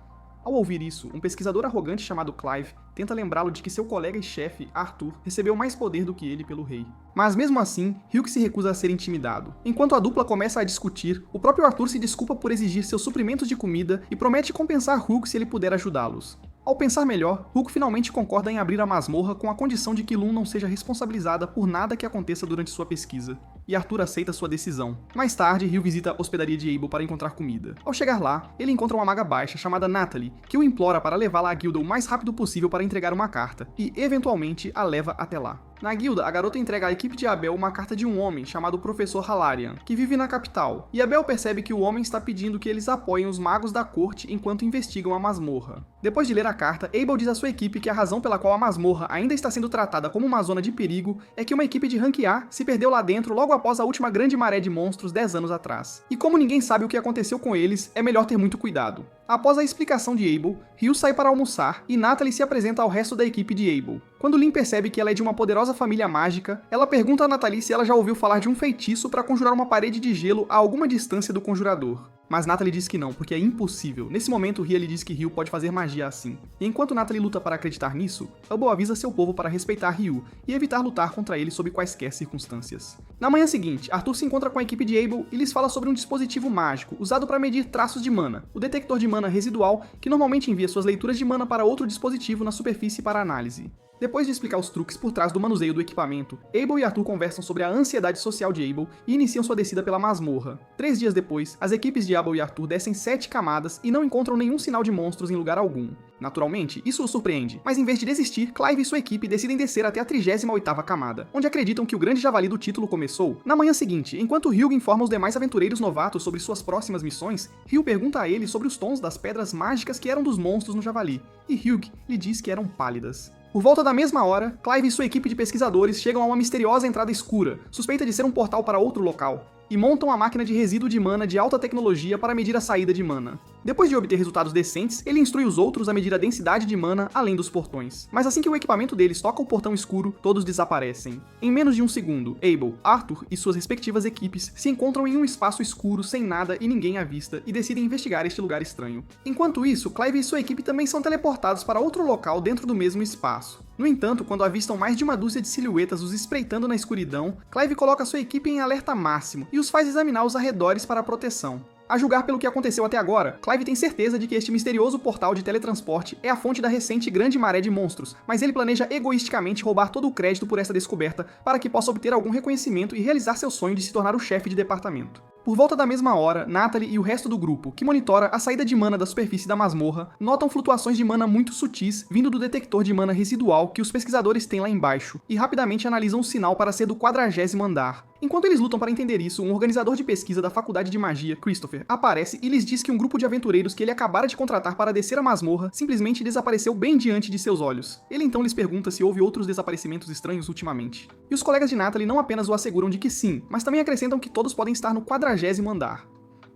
Ao ouvir isso, um pesquisador arrogante chamado Clive tenta lembrá-lo de que seu colega e chefe, Arthur, recebeu mais poder do que ele pelo rei. Mas mesmo assim, Hyug se recusa a ser intimidado. Enquanto a dupla começa a discutir, o próprio Arthur se desculpa por exigir seus suprimentos de comida e promete compensar Hyug se ele puder ajudá-los. Ao pensar melhor, Hyug finalmente concorda em abrir a masmorra com a condição de que Lum não seja responsabilizada por nada que aconteça durante sua pesquisa. E Arthur aceita sua decisão. Mais tarde, Ryu visita a hospedaria de Abel para encontrar comida. Ao chegar lá, ele encontra uma maga baixa chamada Natalie, que o implora para levá-la à guilda o mais rápido possível para entregar uma carta, e eventualmente a leva até lá. Na guilda, a garota entrega à equipe de Abel uma carta de um homem chamado Professor Halarian, que vive na capital, e Abel percebe que o homem está pedindo que eles apoiem os magos da corte enquanto investigam a masmorra. Depois de ler a carta, Abel diz à sua equipe que a razão pela qual a masmorra ainda está sendo tratada como uma zona de perigo é que uma equipe de rank A se perdeu lá dentro logo após a última grande maré de monstros 10 anos atrás. E como ninguém sabe o que aconteceu com eles, é melhor ter muito cuidado. Após a explicação de Abel, Ryu sai para almoçar e Natalie se apresenta ao resto da equipe de Abel. Quando Lin percebe que ela é de uma poderosa família mágica, ela pergunta a Natalie se ela já ouviu falar de um feitiço para conjurar uma parede de gelo a alguma distância do conjurador. Mas Natalie diz que não, porque é impossível. Nesse momento, Ria lhe diz que Ryu pode fazer magia assim. E enquanto Natalie luta para acreditar nisso, Abel avisa seu povo para respeitar Ryu e evitar lutar contra ele sob quaisquer circunstâncias. Na manhã seguinte, Arthur se encontra com a equipe de Abel e lhes fala sobre um dispositivo mágico usado para medir traços de mana, o detector de mana residual que normalmente envia suas leituras de mana para outro dispositivo na superfície para análise. Depois de explicar os truques por trás do manuseio do equipamento, Abel e Arthur conversam sobre a ansiedade social de Abel e iniciam sua descida pela masmorra. 3 dias depois, as equipes de Abel e Arthur descem 7 camadas e não encontram nenhum sinal de monstros em lugar algum. Naturalmente, isso os surpreende, mas em vez de desistir, Clive e sua equipe decidem descer até a 38ª camada, onde acreditam que o grande javali do título começou. Na manhã seguinte, enquanto Hyug informa os demais aventureiros novatos sobre suas próximas missões, Ryu pergunta a ele sobre os tons das pedras mágicas que eram dos monstros no javali, e Hyug lhe diz que eram pálidas. Por volta da mesma hora, Clive e sua equipe de pesquisadores chegam a uma misteriosa entrada escura, suspeita de ser um portal para outro local, e montam a máquina de resíduo de mana de alta tecnologia para medir a saída de mana. Depois de obter resultados decentes, ele instrui os outros a medir a densidade de mana além dos portões. Mas assim que o equipamento deles toca o portão escuro, todos desaparecem. Em menos de um segundo, Abel, Arthur e suas respectivas equipes se encontram em um espaço escuro sem nada e ninguém à vista e decidem investigar este lugar estranho. Enquanto isso, Clive e sua equipe também são teleportados para outro local dentro do mesmo espaço. No entanto, quando avistam mais de uma dúzia de silhuetas os espreitando na escuridão, Clive coloca sua equipe em alerta máximo e os faz examinar os arredores para a proteção. A julgar pelo que aconteceu até agora, Clive tem certeza de que este misterioso portal de teletransporte é a fonte da recente grande maré de monstros, mas ele planeja egoisticamente roubar todo o crédito por essa descoberta para que possa obter algum reconhecimento e realizar seu sonho de se tornar o chefe de departamento. Por volta da mesma hora, Natalie e o resto do grupo, que monitora a saída de mana da superfície da masmorra, notam flutuações de mana muito sutis vindo do detector de mana residual que os pesquisadores têm lá embaixo, e rapidamente analisam o sinal para ser do 40º andar. Enquanto eles lutam para entender isso, um organizador de pesquisa da Faculdade de Magia, Christopher, aparece e lhes diz que um grupo de aventureiros que ele acabara de contratar para descer a masmorra simplesmente desapareceu bem diante de seus olhos. Ele então lhes pergunta se houve outros desaparecimentos estranhos ultimamente. E os colegas de Natalie não apenas o asseguram de que sim, mas também acrescentam que todos podem estar no 40º andar.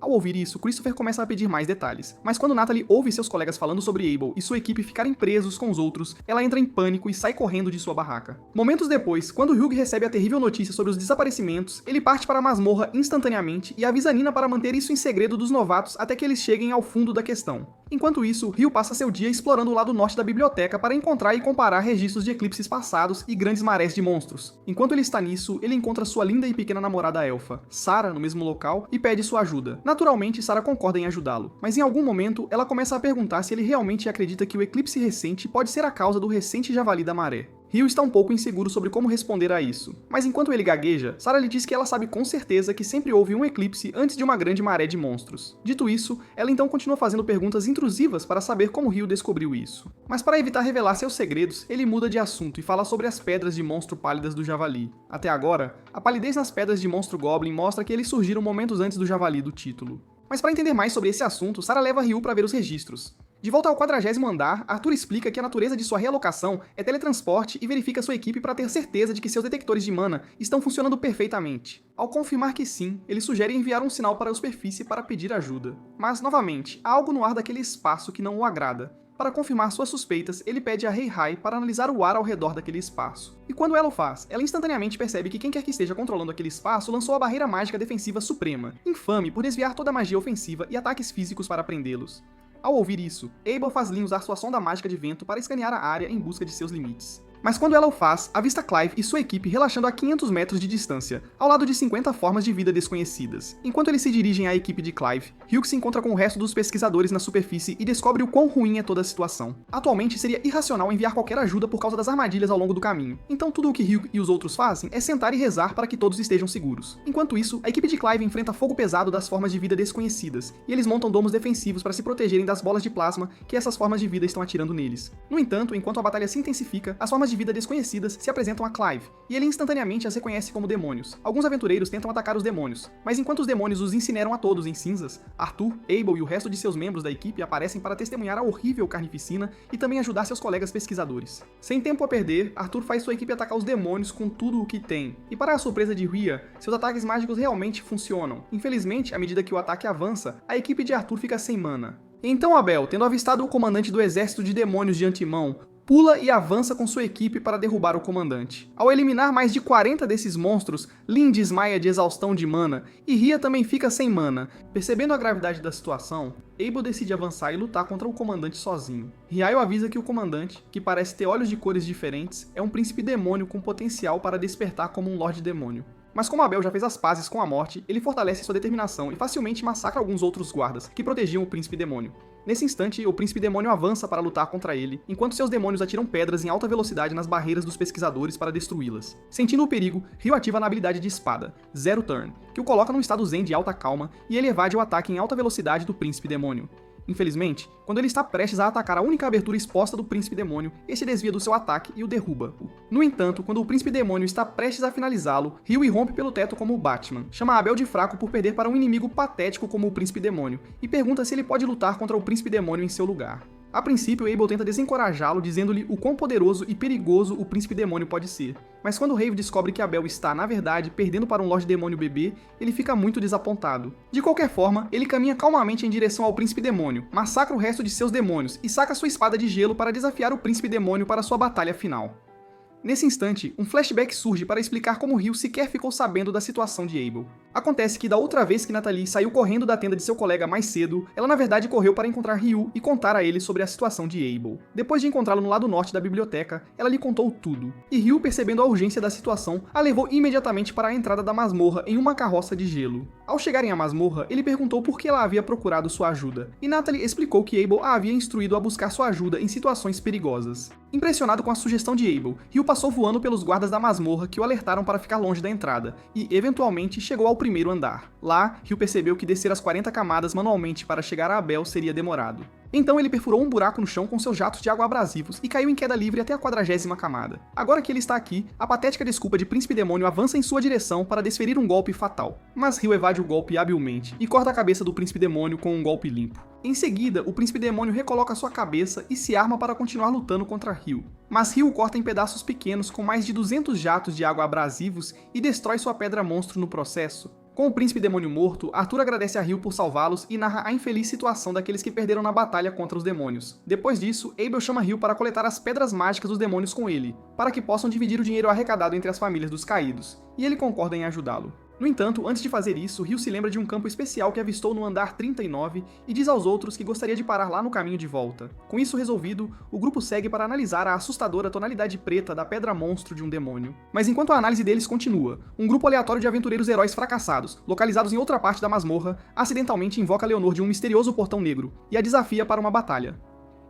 Ao ouvir isso, Christopher começa a pedir mais detalhes, mas quando Natalie ouve seus colegas falando sobre Abel e sua equipe ficarem presos com os outros, ela entra em pânico e sai correndo de sua barraca. Momentos depois, quando Hyug recebe a terrível notícia sobre os desaparecimentos, ele parte para a masmorra instantaneamente e avisa Nina para manter isso em segredo dos novatos até que eles cheguem ao fundo da questão. Enquanto isso, Ryu passa seu dia explorando o lado norte da biblioteca para encontrar e comparar registros de eclipses passados e grandes marés de monstros. Enquanto ele está nisso, ele encontra sua linda e pequena namorada elfa, Sarah, no mesmo local, e pede sua ajuda. Naturalmente, Sarah concorda em ajudá-lo, mas em algum momento ela começa a perguntar se ele realmente acredita que o eclipse recente pode ser a causa do recente javali da maré. Ryu está um pouco inseguro sobre como responder a isso, mas enquanto ele gagueja, Sarah lhe diz que ela sabe com certeza que sempre houve um eclipse antes de uma grande maré de monstros. Dito isso, ela então continua fazendo perguntas intrusivas para saber como Ryu descobriu isso. Mas para evitar revelar seus segredos, ele muda de assunto e fala sobre as pedras de monstro pálidas do javali. Até agora, a palidez nas pedras de monstro Goblin mostra que eles surgiram momentos antes do javali do título. Mas para entender mais sobre esse assunto, Sarah leva Ryu para ver os registros. De volta ao 40º andar, Arthur explica que a natureza de sua realocação é teletransporte e verifica sua equipe para ter certeza de que seus detectores de mana estão funcionando perfeitamente. Ao confirmar que sim, ele sugere enviar um sinal para a superfície para pedir ajuda. Mas, novamente, há algo no ar daquele espaço que não o agrada. Para confirmar suas suspeitas, ele pede a Hei para analisar o ar ao redor daquele espaço. E quando ela o faz, ela instantaneamente percebe que quem quer que esteja controlando aquele espaço lançou a barreira mágica defensiva suprema, infame por desviar toda a magia ofensiva e ataques físicos para prendê-los. Ao ouvir isso, Abel faz Lyn usar sua sonda mágica de vento para escanear a área em busca de seus limites. Mas quando ela o faz, avista Clive e sua equipe relaxando a 500 metros de distância, ao lado de 50 formas de vida desconhecidas. Enquanto eles se dirigem à equipe de Clive, Hugh se encontra com o resto dos pesquisadores na superfície e descobre o quão ruim é toda a situação. Atualmente seria irracional enviar qualquer ajuda por causa das armadilhas ao longo do caminho, então tudo o que Hugh e os outros fazem é sentar e rezar para que todos estejam seguros. Enquanto isso, a equipe de Clive enfrenta fogo pesado das formas de vida desconhecidas, e eles montam domos defensivos para se protegerem das bolas de plasma que essas formas de vida estão atirando neles. No entanto, enquanto a batalha se intensifica, as formas de vida desconhecidas se apresentam a Clive, e ele instantaneamente as reconhece como demônios. Alguns aventureiros tentam atacar os demônios, mas enquanto os demônios os incineram a todos em cinzas, Arthur, Abel e o resto de seus membros da equipe aparecem para testemunhar a horrível carnificina e também ajudar seus colegas pesquisadores. Sem tempo a perder, Arthur faz sua equipe atacar os demônios com tudo o que tem, e para a surpresa de Rhea, seus ataques mágicos realmente funcionam. Infelizmente, à medida que o ataque avança, a equipe de Arthur fica sem mana. Então Abel, tendo avistado o comandante do exército de demônios de antemão, pula e avança com sua equipe para derrubar o comandante. Ao eliminar mais de 40 desses monstros, Lyn desmaia de exaustão de mana, e Rhea também fica sem mana. Percebendo a gravidade da situação, Abel decide avançar e lutar contra o comandante sozinho. Ryayo avisa que o comandante, que parece ter olhos de cores diferentes, é um príncipe demônio com potencial para despertar como um Lorde Demônio. Mas como Abel já fez as pazes com a morte, ele fortalece sua determinação e facilmente massacra alguns outros guardas que protegiam o príncipe demônio. Nesse instante, o príncipe demônio avança para lutar contra ele, enquanto seus demônios atiram pedras em alta velocidade nas barreiras dos pesquisadores para destruí-las. Sentindo o perigo, Ryu ativa na habilidade de espada, Zero Turn, que o coloca num estado zen de alta calma, e ele evade o ataque em alta velocidade do príncipe demônio. Infelizmente, quando ele está prestes a atacar a única abertura exposta do príncipe demônio, este desvia do seu ataque e o derruba. No entanto, quando o príncipe demônio está prestes a finalizá-lo, Ryu irrompe pelo teto como o Batman, chama Abel de fraco por perder para um inimigo patético como o príncipe demônio, e pergunta se ele pode lutar contra o príncipe demônio em seu lugar. A princípio, Abel tenta desencorajá-lo, dizendo-lhe o quão poderoso e perigoso o príncipe demônio pode ser. Mas quando Rave descobre que Abel está, na verdade, perdendo para um Lorde Demônio bebê, ele fica muito desapontado. De qualquer forma, ele caminha calmamente em direção ao príncipe demônio, massacra o resto de seus demônios e saca sua espada de gelo para desafiar o príncipe demônio para sua batalha final. Nesse instante, um flashback surge para explicar como Ryu sequer ficou sabendo da situação de Abel. Acontece que da outra vez que Natalie saiu correndo da tenda de seu colega mais cedo, ela na verdade correu para encontrar Ryu e contar a ele sobre a situação de Abel. Depois de encontrá-lo no lado norte da biblioteca, ela lhe contou tudo. E Ryu, percebendo a urgência da situação, a levou imediatamente para a entrada da masmorra em uma carroça de gelo. Ao chegarem à masmorra, ele perguntou por que ela havia procurado sua ajuda, e Natalie explicou que Abel a havia instruído a buscar sua ajuda em situações perigosas. Impressionado com a sugestão de Abel, Ryu passou voando pelos guardas da masmorra que o alertaram para ficar longe da entrada, e, eventualmente, chegou ao primeiro andar. Lá, Ryu percebeu que descer as 40 camadas manualmente para chegar a Abel seria demorado. Então ele perfurou um buraco no chão com seus jatos de água abrasivos e caiu em queda livre até a 40ª camada. Agora que ele está aqui, a patética desculpa de Príncipe Demônio avança em sua direção para desferir um golpe fatal. Mas Ryu evade o golpe habilmente e corta a cabeça do Príncipe Demônio com um golpe limpo. Em seguida, o Príncipe Demônio recoloca sua cabeça e se arma para continuar lutando contra Ryu. Mas Ryu corta em pedaços pequenos com mais de 200 jatos de água abrasivos e destrói sua pedra monstro no processo. Com o Príncipe Demônio morto, Arthur agradece a Ryu por salvá-los e narra a infeliz situação daqueles que perderam na batalha contra os demônios. Depois disso, Abel chama Ryu para coletar as pedras mágicas dos demônios com ele, para que possam dividir o dinheiro arrecadado entre as famílias dos caídos, e ele concorda em ajudá-lo. No entanto, antes de fazer isso, Ryu se lembra de um campo especial que avistou no andar 39 e diz aos outros que gostaria de parar lá no caminho de volta. Com isso resolvido, o grupo segue para analisar a assustadora tonalidade preta da pedra monstro de um demônio. Mas enquanto a análise deles continua, um grupo aleatório de aventureiros heróis fracassados, localizados em outra parte da masmorra, acidentalmente invoca Leonor de um misterioso portão negro e a desafia para uma batalha.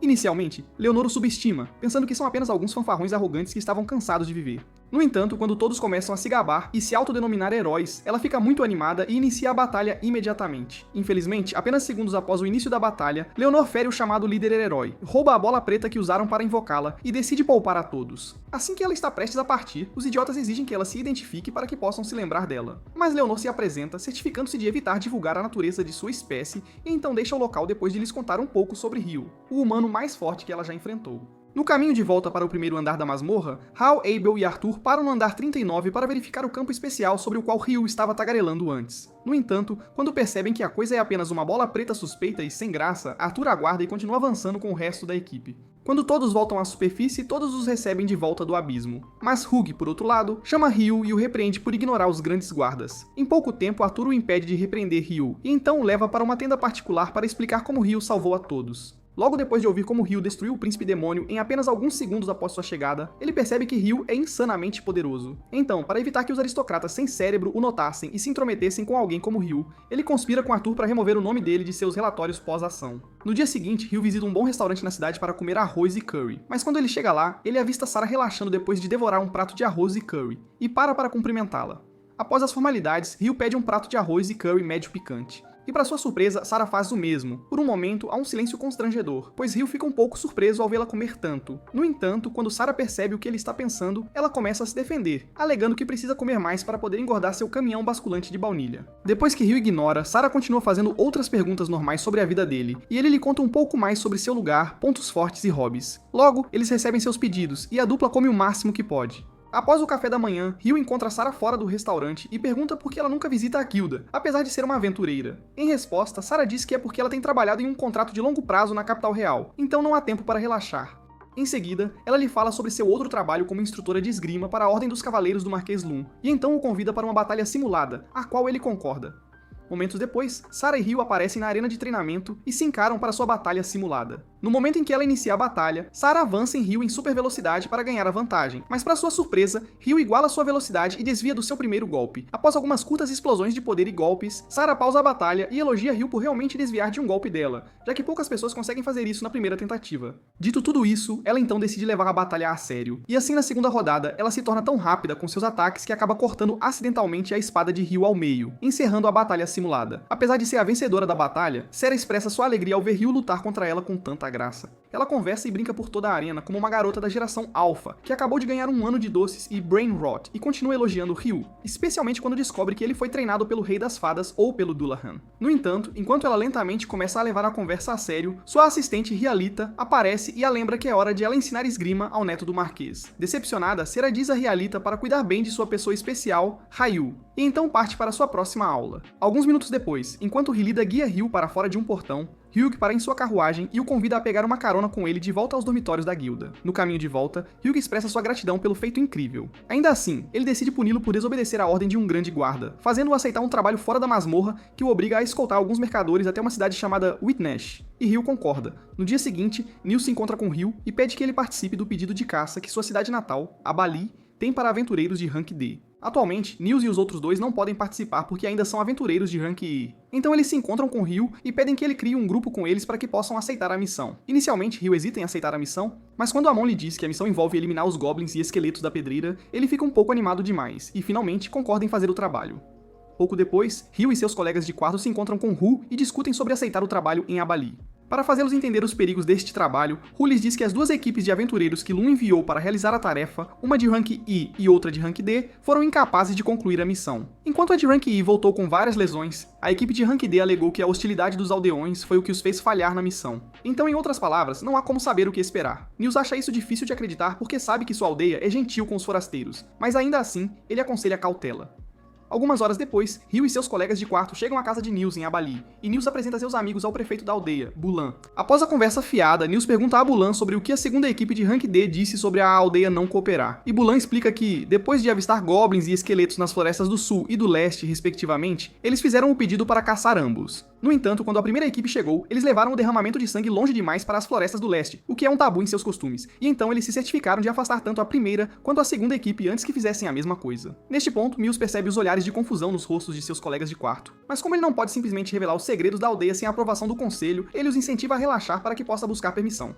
Inicialmente, Leonor o subestima, pensando que são apenas alguns fanfarrões arrogantes que estavam cansados de viver. No entanto, quando todos começam a se gabar e se autodenominar heróis, ela fica muito animada e inicia a batalha imediatamente. Infelizmente, apenas segundos após o início da batalha, Leonor fere o chamado líder herói, rouba a bola preta que usaram para invocá-la e decide poupar a todos. Assim que ela está prestes a partir, os idiotas exigem que ela se identifique para que possam se lembrar dela. Mas Leonor se apresenta, certificando-se de evitar divulgar a natureza de sua espécie e então deixa o local depois de lhes contar um pouco sobre Ryu, o humano mais forte que ela já enfrentou. No caminho de volta para o primeiro andar da masmorra, Hal, Abel e Arthur param no andar 39 para verificar o campo especial sobre o qual Ryu estava tagarelando antes. No entanto, quando percebem que a coisa é apenas uma bola preta suspeita e sem graça, Arthur aguarda e continua avançando com o resto da equipe. Quando todos voltam à superfície, todos os recebem de volta do abismo. Mas Hug, por outro lado, chama Ryu e o repreende por ignorar os grandes guardas. Em pouco tempo, Arthur o impede de repreender Ryu, e então o leva para uma tenda particular para explicar como Ryu salvou a todos. Logo depois de ouvir como Ryu destruiu o príncipe demônio em apenas alguns segundos após sua chegada, ele percebe que Ryu é insanamente poderoso. Então, para evitar que os aristocratas sem cérebro o notassem e se intrometessem com alguém como Ryu, ele conspira com Arthur para remover o nome dele de seus relatórios pós-ação. No dia seguinte, Ryu visita um bom restaurante na cidade para comer arroz e curry, mas quando ele chega lá, ele avista Sarah relaxando depois de devorar um prato de arroz e curry, e para cumprimentá-la. Após as formalidades, Ryu pede um prato de arroz e curry médio picante. E para sua surpresa, Sarah faz o mesmo. Por um momento, há um silêncio constrangedor, pois Ryu fica um pouco surpreso ao vê-la comer tanto. No entanto, quando Sarah percebe o que ele está pensando, ela começa a se defender, alegando que precisa comer mais para poder engordar seu caminhão basculante de baunilha. Depois que Ryu ignora, Sarah continua fazendo outras perguntas normais sobre a vida dele, e ele lhe conta um pouco mais sobre seu lugar, pontos fortes e hobbies. Logo, eles recebem seus pedidos, e a dupla come o máximo que pode. Após o café da manhã, Ryu encontra Sarah fora do restaurante e pergunta por que ela nunca visita a guilda, apesar de ser uma aventureira. Em resposta, Sarah diz que é porque ela tem trabalhado em um contrato de longo prazo na capital real, então não há tempo para relaxar. Em seguida, ela lhe fala sobre seu outro trabalho como instrutora de esgrima para a Ordem dos Cavaleiros do Marquês Lum, e então o convida para uma batalha simulada, a qual ele concorda. Momentos depois, Sarah e Ryu aparecem na arena de treinamento e se encaram para sua batalha simulada. No momento em que ela inicia a batalha, Sarah avança em Ryu em super velocidade para ganhar a vantagem, mas para sua surpresa, Ryu iguala sua velocidade e desvia do seu primeiro golpe. Após algumas curtas explosões de poder e golpes, Sarah pausa a batalha e elogia Ryu por realmente desviar de um golpe dela, já que poucas pessoas conseguem fazer isso na primeira tentativa. Dito tudo isso, ela então decide levar a batalha a sério, e assim na segunda rodada, ela se torna tão rápida com seus ataques que acaba cortando acidentalmente a espada de Ryu ao meio, encerrando a batalha simulada. Apesar de ser a vencedora da batalha, Sarah expressa sua alegria ao ver Ryu lutar contra ela com tanta graça. Ela conversa e brinca por toda a arena como uma garota da geração Alpha, que acabou de ganhar um ano de doces e brain rot, e continua elogiando Ryu, especialmente quando descobre que ele foi treinado pelo Rei das Fadas ou pelo Dullahan. No entanto, enquanto ela lentamente começa a levar a conversa a sério, sua assistente Rialita aparece e a lembra que é hora de ela ensinar esgrima ao neto do Marquês. Decepcionada, Sarah diz a Rialita para cuidar bem de sua pessoa especial, Ryu, e então parte para sua próxima aula. Alguns minutos depois, enquanto Rilida guia Ryu para fora de um portão, Hugh para em sua carruagem e o convida a pegar uma carona com ele de volta aos dormitórios da guilda. No caminho de volta, Hugh expressa sua gratidão pelo feito incrível. Ainda assim, ele decide puni-lo por desobedecer a ordem de um grande guarda, fazendo-o aceitar um trabalho fora da masmorra que o obriga a escoltar alguns mercadores até uma cidade chamada Whitnash. E Hugh concorda. No dia seguinte, Neil se encontra com Hugh e pede que ele participe do pedido de caça que sua cidade natal, Abali, tem para aventureiros de rank D. Atualmente, Nils e os outros dois não podem participar porque ainda são aventureiros de rank E. Então eles se encontram com Ryu e pedem que ele crie um grupo com eles para que possam aceitar a missão. Inicialmente, Ryu hesita em aceitar a missão, mas quando Amon lhe diz que a missão envolve eliminar os goblins e esqueletos da pedreira, ele fica um pouco animado demais e finalmente concorda em fazer o trabalho. Pouco depois, Ryu e seus colegas de quarto se encontram com Hu e discutem sobre aceitar o trabalho em Abali. Para fazê-los entender os perigos deste trabalho, Hu lhes diz que as duas equipes de aventureiros que Lum enviou para realizar a tarefa, uma de rank I e outra de rank D, foram incapazes de concluir a missão. Enquanto a de rank I voltou com várias lesões, a equipe de rank D alegou que a hostilidade dos aldeões foi o que os fez falhar na missão. Então, em outras palavras, não há como saber o que esperar. Nils acha isso difícil de acreditar porque sabe que sua aldeia é gentil com os forasteiros, mas ainda assim, ele aconselha cautela. Algumas horas depois, Ryu e seus colegas de quarto chegam à casa de Nils em Abali, e Nils apresenta seus amigos ao prefeito da aldeia, Bulan. Após a conversa fiada, Nils pergunta a Bulan sobre o que a segunda equipe de rank D disse sobre a aldeia não cooperar. E Bulan explica que, depois de avistar goblins e esqueletos nas florestas do sul e do leste, respectivamente, eles fizeram o pedido para caçar ambos. No entanto, quando a primeira equipe chegou, eles levaram o derramamento de sangue longe demais para as florestas do leste, o que é um tabu em seus costumes, e então eles se certificaram de afastar tanto a primeira quanto a segunda equipe antes que fizessem a mesma coisa. Neste ponto, Nils percebe os olhares ares de confusão nos rostos de seus colegas de quarto. Mas como ele não pode simplesmente revelar os segredos da aldeia sem a aprovação do conselho, ele os incentiva a relaxar para que possa buscar permissão.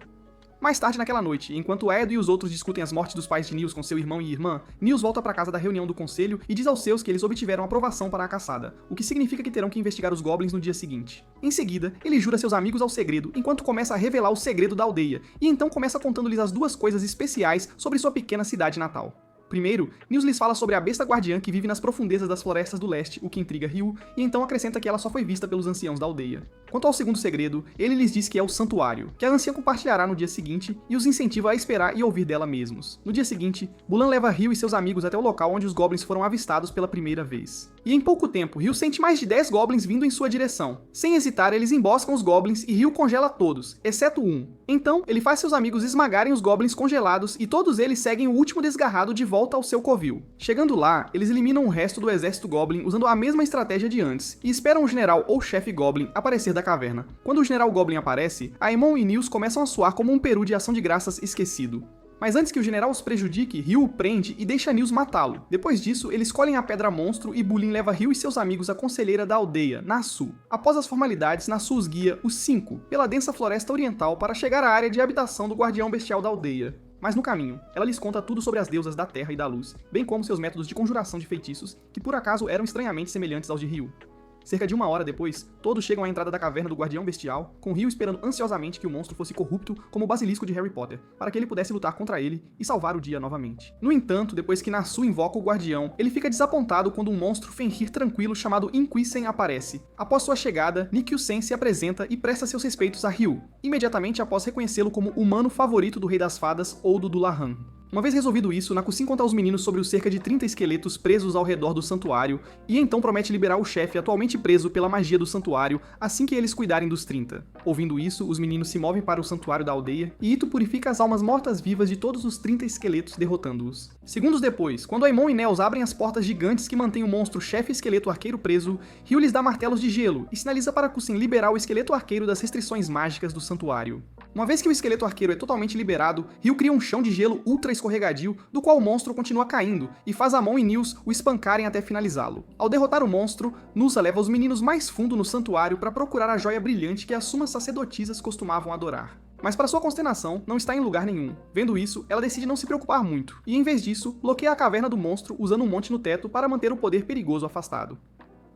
Mais tarde naquela noite, enquanto Edo e os outros discutem as mortes dos pais de Nils com seu irmão e irmã, Nils volta para casa da reunião do conselho e diz aos seus que eles obtiveram aprovação para a caçada, o que significa que terão que investigar os goblins no dia seguinte. Em seguida, ele jura seus amigos ao segredo, enquanto começa a revelar o segredo da aldeia, e então começa contando-lhes as duas coisas especiais sobre sua pequena cidade natal. Primeiro, Nils lhes fala sobre a besta guardiã que vive nas profundezas das florestas do leste, o que intriga Ryu, e então acrescenta que ela só foi vista pelos anciãos da aldeia. Quanto ao segundo segredo, ele lhes diz que é o santuário, que a anciã compartilhará no dia seguinte e os incentiva a esperar e ouvir dela mesmos. No dia seguinte, Bulan leva Ryu e seus amigos até o local onde os goblins foram avistados pela primeira vez. E em pouco tempo, Ryu sente mais de 10 goblins vindo em sua direção. Sem hesitar, eles emboscam os goblins e Ryu congela todos, exceto um. Então, ele faz seus amigos esmagarem os goblins congelados e todos eles seguem o último desgarrado de volta ao seu covil. Chegando lá, eles eliminam o resto do exército goblin usando a mesma estratégia de antes e esperam o general ou chefe goblin aparecer da caverna. Quando o general goblin aparece, Aemon e Nils começam a soar como um peru de ação de graças esquecido. Mas antes que o general os prejudique, Ryu o prende e deixa Nils matá-lo. Depois disso, eles escolhem a pedra monstro e Bulin leva Ryu e seus amigos à conselheira da aldeia, Nasu. Após as formalidades, Nasu os guia, os 5, pela densa floresta oriental para chegar à área de habitação do guardião bestial da aldeia. Mas no caminho, ela lhes conta tudo sobre as deusas da terra e da luz, bem como seus métodos de conjuração de feitiços, que por acaso eram estranhamente semelhantes aos de Ryu. Cerca de 1 hora depois, todos chegam à entrada da caverna do Guardião Bestial, com Ryu esperando ansiosamente que o monstro fosse corrupto como o basilisco de Harry Potter, para que ele pudesse lutar contra ele e salvar o dia novamente. No entanto, depois que Nasu invoca o Guardião, ele fica desapontado quando um monstro Fenrir tranquilo chamado Inquisen aparece. Após sua chegada, Nikyusen se apresenta e presta seus respeitos a Ryu, imediatamente após reconhecê-lo como o humano favorito do Rei das Fadas ou do Dullahan. Uma vez resolvido isso, Nakusin conta aos meninos sobre os cerca de 30 esqueletos presos ao redor do santuário, e então promete liberar o chefe atualmente preso pela magia do santuário assim que eles cuidarem dos 30. Ouvindo isso, os meninos se movem para o santuário da aldeia, e Ito purifica as almas mortas-vivas de todos os 30 esqueletos, derrotando-os. Segundos depois, quando Aemon e Nels abrem as portas gigantes que mantêm o monstro chefe esqueleto arqueiro preso, Ryu lhes dá martelos de gelo e sinaliza para Kusin liberar o esqueleto arqueiro das restrições mágicas do santuário. Uma vez que o esqueleto arqueiro é totalmente liberado, Ryu cria um chão de gelo ultra escorregadio, do qual o monstro continua caindo, e faz Amon e Nils o espancarem até finalizá-lo. Ao derrotar o monstro, Nusa leva os meninos mais fundo no santuário para procurar a joia brilhante que as sumas sacerdotisas costumavam adorar. Mas para sua consternação, não está em lugar nenhum. Vendo isso, ela decide não se preocupar muito, e em vez disso, bloqueia a caverna do monstro usando um monte no teto para manter o poder perigoso afastado.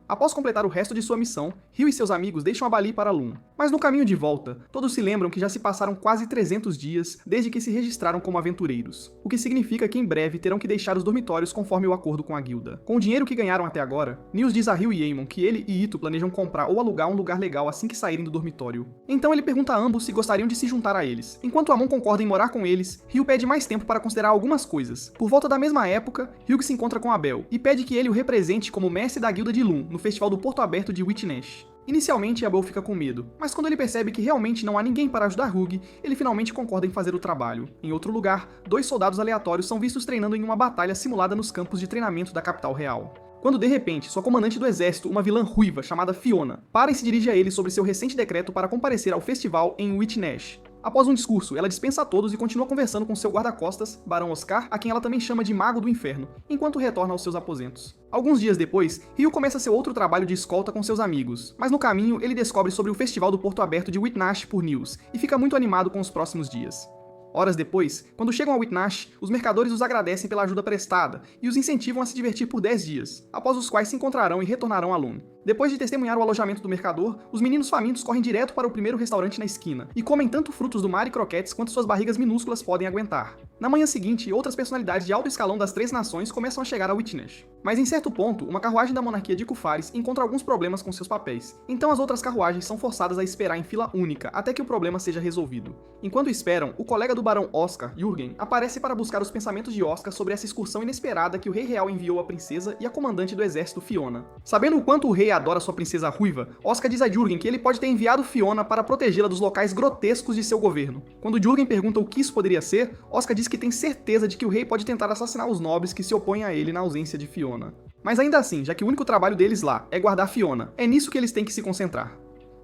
Após completar o resto de sua missão, Ryu e seus amigos deixam a Bali para Lum. Mas no caminho de volta, todos se lembram que já se passaram quase 300 dias desde que se registraram como aventureiros, o que significa que em breve terão que deixar os dormitórios conforme o acordo com a guilda. Com o dinheiro que ganharam até agora, Nils diz a Ryu e Aemon que ele e Ito planejam comprar ou alugar um lugar legal assim que saírem do dormitório. Então ele pergunta a ambos se gostariam de se juntar a eles. Enquanto Amon concorda em morar com eles, Ryu pede mais tempo para considerar algumas coisas. Por volta da mesma época, Ryu se encontra com Abel e pede que ele o represente como mestre da guilda de Lum no festival do Porto Aberto de Witnash. Inicialmente, Abel fica com medo, mas quando ele percebe que realmente não há ninguém para ajudar Hugh, ele finalmente concorda em fazer o trabalho. Em outro lugar, 2 soldados aleatórios são vistos treinando em uma batalha simulada nos campos de treinamento da capital real. Quando de repente, sua comandante do exército, uma vilã ruiva chamada Fiona, para e se dirige a ele sobre seu recente decreto para comparecer ao festival em Witnash. Após um discurso, ela dispensa a todos e continua conversando com seu guarda-costas, Barão Oscar, a quem ela também chama de Mago do Inferno, enquanto retorna aos seus aposentos. Alguns dias depois, Ryu começa seu outro trabalho de escolta com seus amigos, mas no caminho ele descobre sobre o Festival do Porto Aberto de Witnash por Nils, e fica muito animado com os próximos dias. Horas depois, quando chegam a Witnash, os mercadores os agradecem pela ajuda prestada e os incentivam a se divertir por 10 dias, após os quais se encontrarão e retornarão a Lum. Depois de testemunhar o alojamento do mercador, os meninos famintos correm direto para o primeiro restaurante na esquina e comem tanto frutos do mar e croquetes quanto suas barrigas minúsculas podem aguentar. Na manhã seguinte, outras personalidades de alto escalão das 3 nações começam a chegar a Witnash. Mas em certo ponto, uma carruagem da monarquia de Kufaris encontra alguns problemas com seus papéis, então as outras carruagens são forçadas a esperar em fila única até que o problema seja resolvido. Enquanto esperam, o colega do barão Oscar, Jürgen, aparece para buscar os pensamentos de Oscar sobre essa excursão inesperada que o rei real enviou à princesa e à comandante do exército Fiona. Sabendo o quanto o rei adora sua princesa ruiva, Oscar diz a Jürgen que ele pode ter enviado Fiona para protegê-la dos locais grotescos de seu governo. Quando Jürgen pergunta o que isso poderia ser, Oscar diz que tem certeza de que o rei pode tentar assassinar os nobres que se opõem a ele na ausência de Fiona. Mas ainda assim, já que o único trabalho deles lá é guardar Fiona, é nisso que eles têm que se concentrar.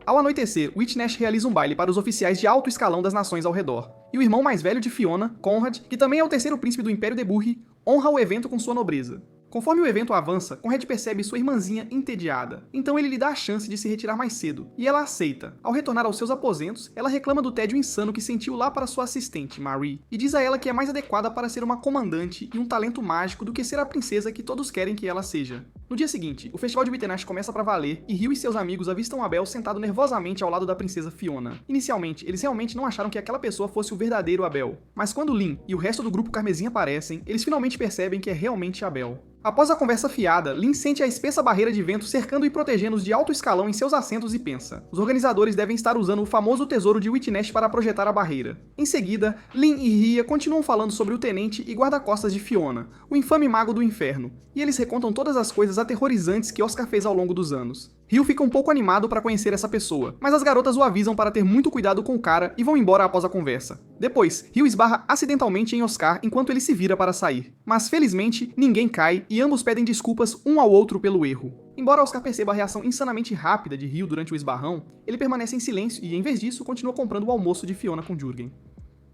Ao anoitecer, Witnash realiza um baile para os oficiais de alto escalão das nações ao redor, e o irmão mais velho de Fiona, Conrad, que também é o terceiro príncipe do Império de Burri, honra o evento com sua nobreza. Conforme o evento avança, Conrad percebe sua irmãzinha entediada, então ele lhe dá a chance de se retirar mais cedo, e ela aceita. Ao retornar aos seus aposentos, ela reclama do tédio insano que sentiu lá para sua assistente, Marie, e diz a ela que é mais adequada para ser uma comandante e um talento mágico do que ser a princesa que todos querem que ela seja. No dia seguinte, o festival de Bitternash começa para valer e Hugh e seus amigos avistam Abel sentado nervosamente ao lado da princesa Fiona. Inicialmente, eles realmente não acharam que aquela pessoa fosse o verdadeiro Abel, mas quando Lynn e o resto do grupo Carmesim aparecem, eles finalmente percebem que é realmente Abel. Após a conversa fiada, Lynn sente a espessa barreira de vento cercando e protegendo-os de alto escalão em seus assentos e pensa: os organizadores devem estar usando o famoso tesouro de Witness para projetar a barreira. Em seguida, Lynn e Rhea continuam falando sobre o tenente e guarda-costas de Fiona, o infame mago do inferno, e eles recontam todas as coisas aterrorizantes que Oscar fez ao longo dos anos. Hugh fica um pouco animado para conhecer essa pessoa, mas as garotas o avisam para ter muito cuidado com o cara e vão embora após a conversa. Depois, Hugh esbarra acidentalmente em Oscar enquanto ele se vira para sair. Mas felizmente, ninguém cai e ambos pedem desculpas um ao outro pelo erro. Embora Oscar perceba a reação insanamente rápida de Hugh durante o esbarrão, ele permanece em silêncio e, em vez disso, continua comprando o almoço de Fiona com Jürgen.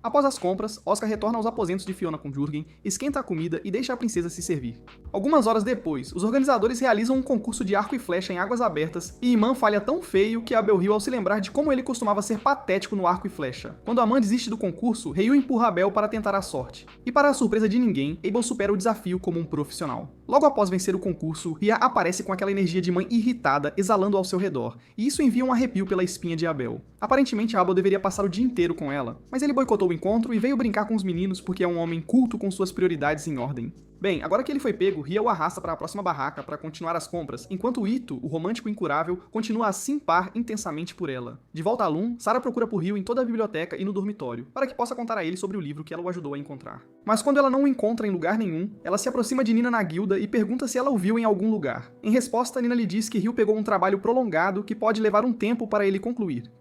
Após as compras, Oscar retorna aos aposentos de Fiona com Jürgen, esquenta a comida e deixa a princesa se servir. Algumas horas depois, os organizadores realizam um concurso de arco e flecha em águas abertas e Iman falha tão feio que Abel riu ao se lembrar de como ele costumava ser patético no arco e flecha. Quando Aman desiste do concurso, Ryu empurra Abel para tentar a sorte. E para a surpresa de ninguém, Abel supera o desafio como um profissional. Logo após vencer o concurso, Rhea aparece com aquela energia de mãe irritada exalando ao seu redor, e isso envia um arrepio pela espinha de Abel. Aparentemente Abel deveria passar o dia inteiro com ela, mas ele boicotou o encontro e veio brincar com os meninos porque é um homem culto com suas prioridades em ordem. Bem, agora que ele foi pego, Rhea o arrasta para a próxima barraca para continuar as compras, enquanto Ito, o romântico incurável, continua a se impar intensamente por ela. De volta a Lum, Sarah procura por Ryu em toda a biblioteca e no dormitório, para que possa contar a ele sobre o livro que ela o ajudou a encontrar. Mas quando ela não o encontra em lugar nenhum, ela se aproxima de Nina na guilda e pergunta se ela o viu em algum lugar. Em resposta, Nina lhe diz que Ryu pegou um trabalho prolongado que pode levar um tempo para ele concluir.